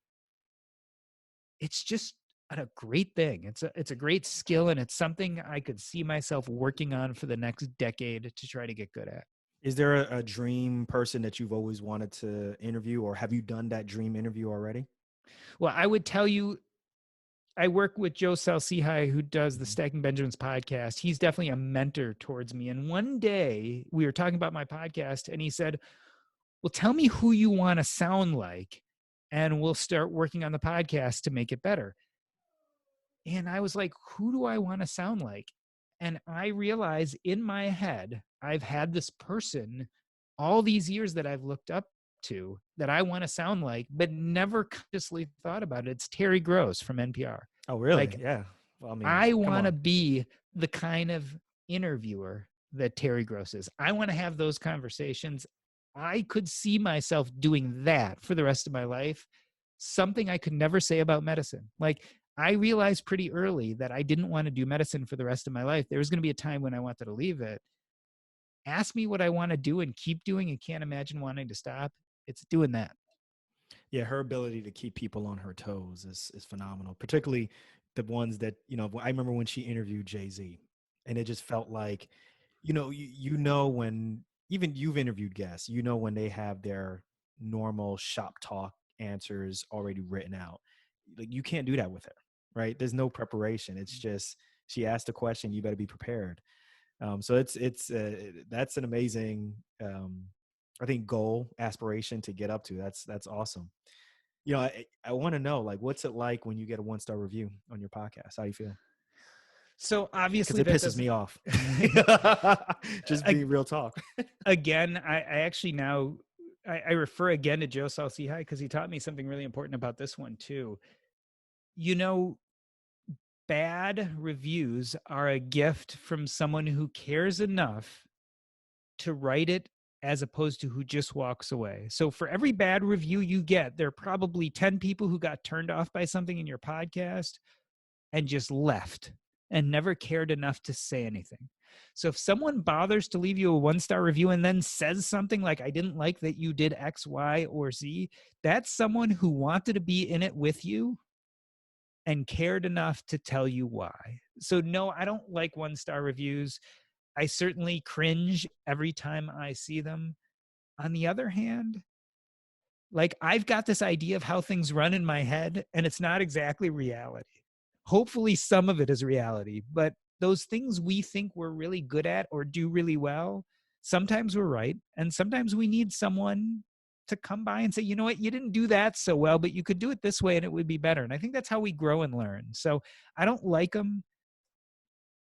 It's just a great thing. It's a great skill, and it's something I could see myself working on for the next decade to try to get good at. Is there a dream person that you've always wanted to interview, or have you done that dream interview already? Well, I would tell you, I work with Joe Salcihai, who does the Mhm. Stacking Benjamins podcast. He's definitely a mentor towards me. And one day we were talking about my podcast, and he said, well, tell me who you want to sound like, and we'll start working on the podcast to make it better. And I was like, who do I want to sound like? And I realized in my head, I've had this person all these years that I've looked up to that I want to sound like, but never consciously thought about it. It's Terry Gross from NPR. Oh, really? Like, Yeah. Well, I mean, I come want to on. be the kind of interviewer that Terry Gross is. I want to have those conversations. I could see myself doing that for the rest of my life. Something I could never say about medicine. Like, I realized pretty early that I didn't want to do medicine for the rest of my life. There was going to be a time when I wanted to leave it. Ask me what I want to do and keep doing and can't imagine wanting to stop. It's doing that. Yeah, her ability to keep people on her toes is phenomenal. Particularly the ones that, you know, I remember when she interviewed Jay-Z, and it just felt like, you know, you know when even you've interviewed guests, you know when they have their normal shop talk answers already written out. Like you can't do that with her, right? There's no preparation. It's just she asked a question, you better be prepared. So it's that's an amazing I think goal aspiration to get up to. That's awesome. You know, I want to know, like, what's it like when you get a 1-star review on your podcast? How do you feel? So Because obviously it that pisses me doesn't. off. Just being real talk. Again, I actually now I refer again to Joe Salcihai because he taught me something really important about this one too. You know, bad reviews are a gift from someone who cares enough to write it as opposed to who just walks away. So for every bad review you get, there are probably 10 people who got turned off by something in your podcast and just left and never cared enough to say anything. So if someone bothers to leave you a 1-star review and then says something like, I didn't like that you did X, Y, or Z, that's someone who wanted to be in it with you and cared enough to tell you why. So no, I don't like 1-star reviews. I certainly cringe every time I see them. On the other hand, like I've got this idea of how things run in my head, and it's not exactly reality. Hopefully some of it is reality, but those things we think we're really good at or do really well, sometimes we're right. And sometimes we need someone to come by and say, you know what, you didn't do that so well, but you could do it this way and it would be better. And I think that's how we grow and learn. So I don't like them,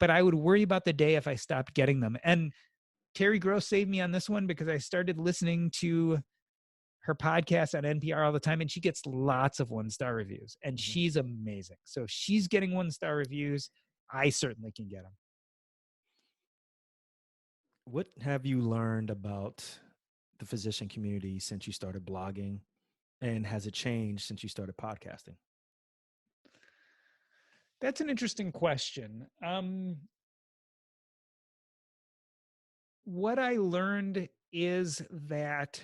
but I would worry about the day if I stopped getting them. And Terry Gross saved me on this one because I started listening to her podcast on NPR all the time, and she gets lots of 1-star reviews, and Mhm. she's amazing. So if she's getting 1-star reviews, I certainly can get them. What have you learned about the physician community since you started blogging? And has it changed since you started podcasting? That's an interesting question. What I learned is that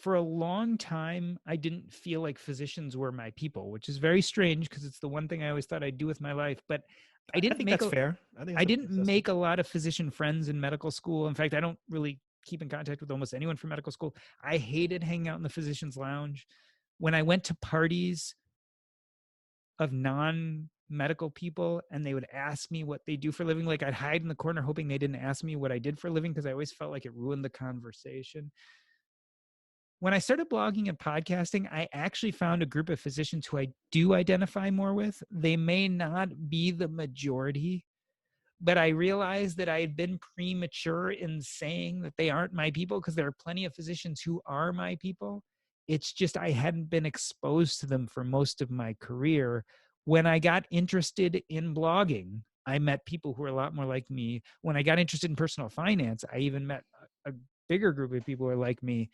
for a long time, I didn't feel like physicians were my people, which is very strange because it's the one thing I always thought I'd do with my life. But I I didn't think make that's a fair. I think I that's didn't assessment. make a lot of physician friends in medical school. In fact, I don't really keep in contact with almost anyone from medical school. I hated hanging out in the physician's lounge. When I went to parties of non-medical people and they would ask me what they do for a living, like I'd hide in the corner hoping they didn't ask me what I did for a living because I always felt like it ruined the conversation. When I started blogging and podcasting, I actually found a group of physicians who I do identify more with. They may not be the majority, but I realized that I had been premature in saying that they aren't my people because there are plenty of physicians who are my people. It's just I hadn't been exposed to them for most of my career. When I got interested in blogging, I met people who were a lot more like me. When I got interested in personal finance, I even met a bigger group of people who are like me.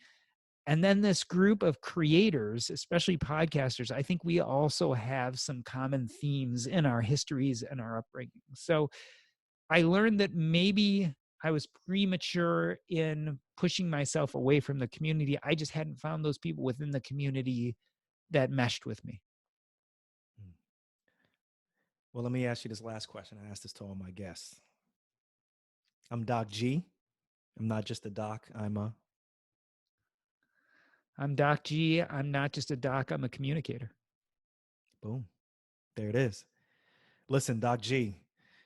And then this group of creators, especially podcasters, I think we also have some common themes in our histories and our upbringing. So I learned that maybe I was premature in pushing myself away from the community. I just hadn't found those people within the community that meshed with me. Mm. Well, let me ask you this last question. I ask this to all my guests. I'm Doc G. I'm not just a doc. I'm Doc G. I'm not just a doc, I'm a communicator. Boom. There it is. Listen, Doc G.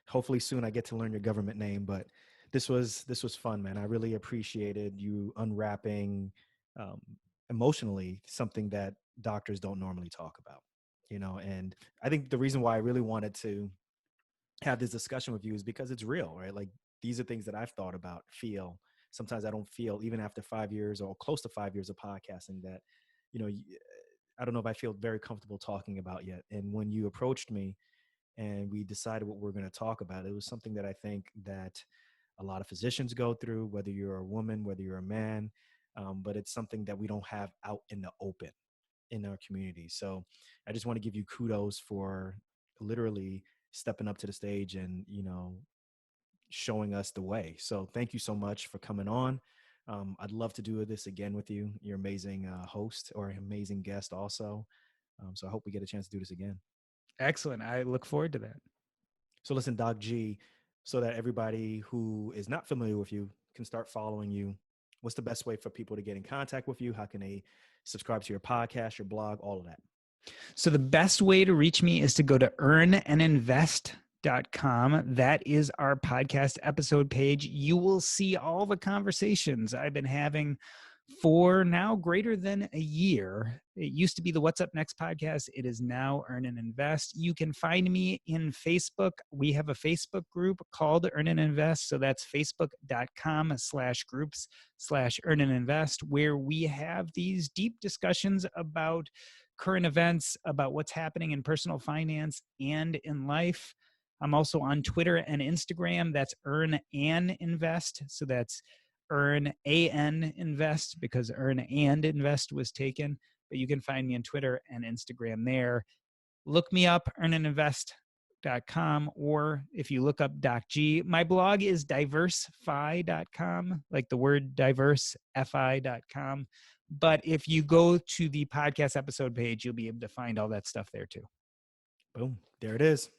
Hopefully soon I get to learn your government name, but this was fun, man. I really appreciated you unwrapping um, emotionally something that doctors don't normally talk about. And I think the reason why I really wanted to have this discussion with you is because it's real, right? Like these are things that I've thought about, feel. Sometimes I don't feel, even after 5 years or close to 5 years of podcasting, that, you know, I don't know if I feel very comfortable talking about yet. And when you approached me and we decided what we're going to talk about, it was something that I think that a lot of physicians go through, whether you're a woman, whether you're a man, but it's something that we don't have out in the open in our community. So I just want to give you kudos for literally stepping up to the stage and, showing us the way. So thank you so much for coming on. I'd love to do this again with you. You're an amazing host or an amazing guest also. So I hope we get a chance to do this again. Excellent. I look forward to that. So listen, Doc G, so that everybody who is not familiar with you can start following you, what's the best way for people to get in contact with you? How can they subscribe to your podcast, your blog, all of that? So the best way to reach me is to go to earnandinvest.com. That is our podcast episode page. You will see all the conversations I've been having for now greater than a year. It used to be the What's Up Next podcast. It is now Earn and Invest. You can find me in Facebook. We have a Facebook group called Earn and Invest. So that's facebook.com/groups/Earn and Invest, where we have these deep discussions about current events, about what's happening in personal finance and in life. I'm also on Twitter and Instagram. That's Earn and Invest. So that's Earn AN Invest because Earn and Invest was taken. But you can find me on Twitter and Instagram there. Look me up, earnandinvest.com, or if you look up Doc G, my blog is DiverseFI.com, like the word diverse, fi.com. But if you go to the podcast episode page, you'll be able to find all that stuff there too. Boom. There it is.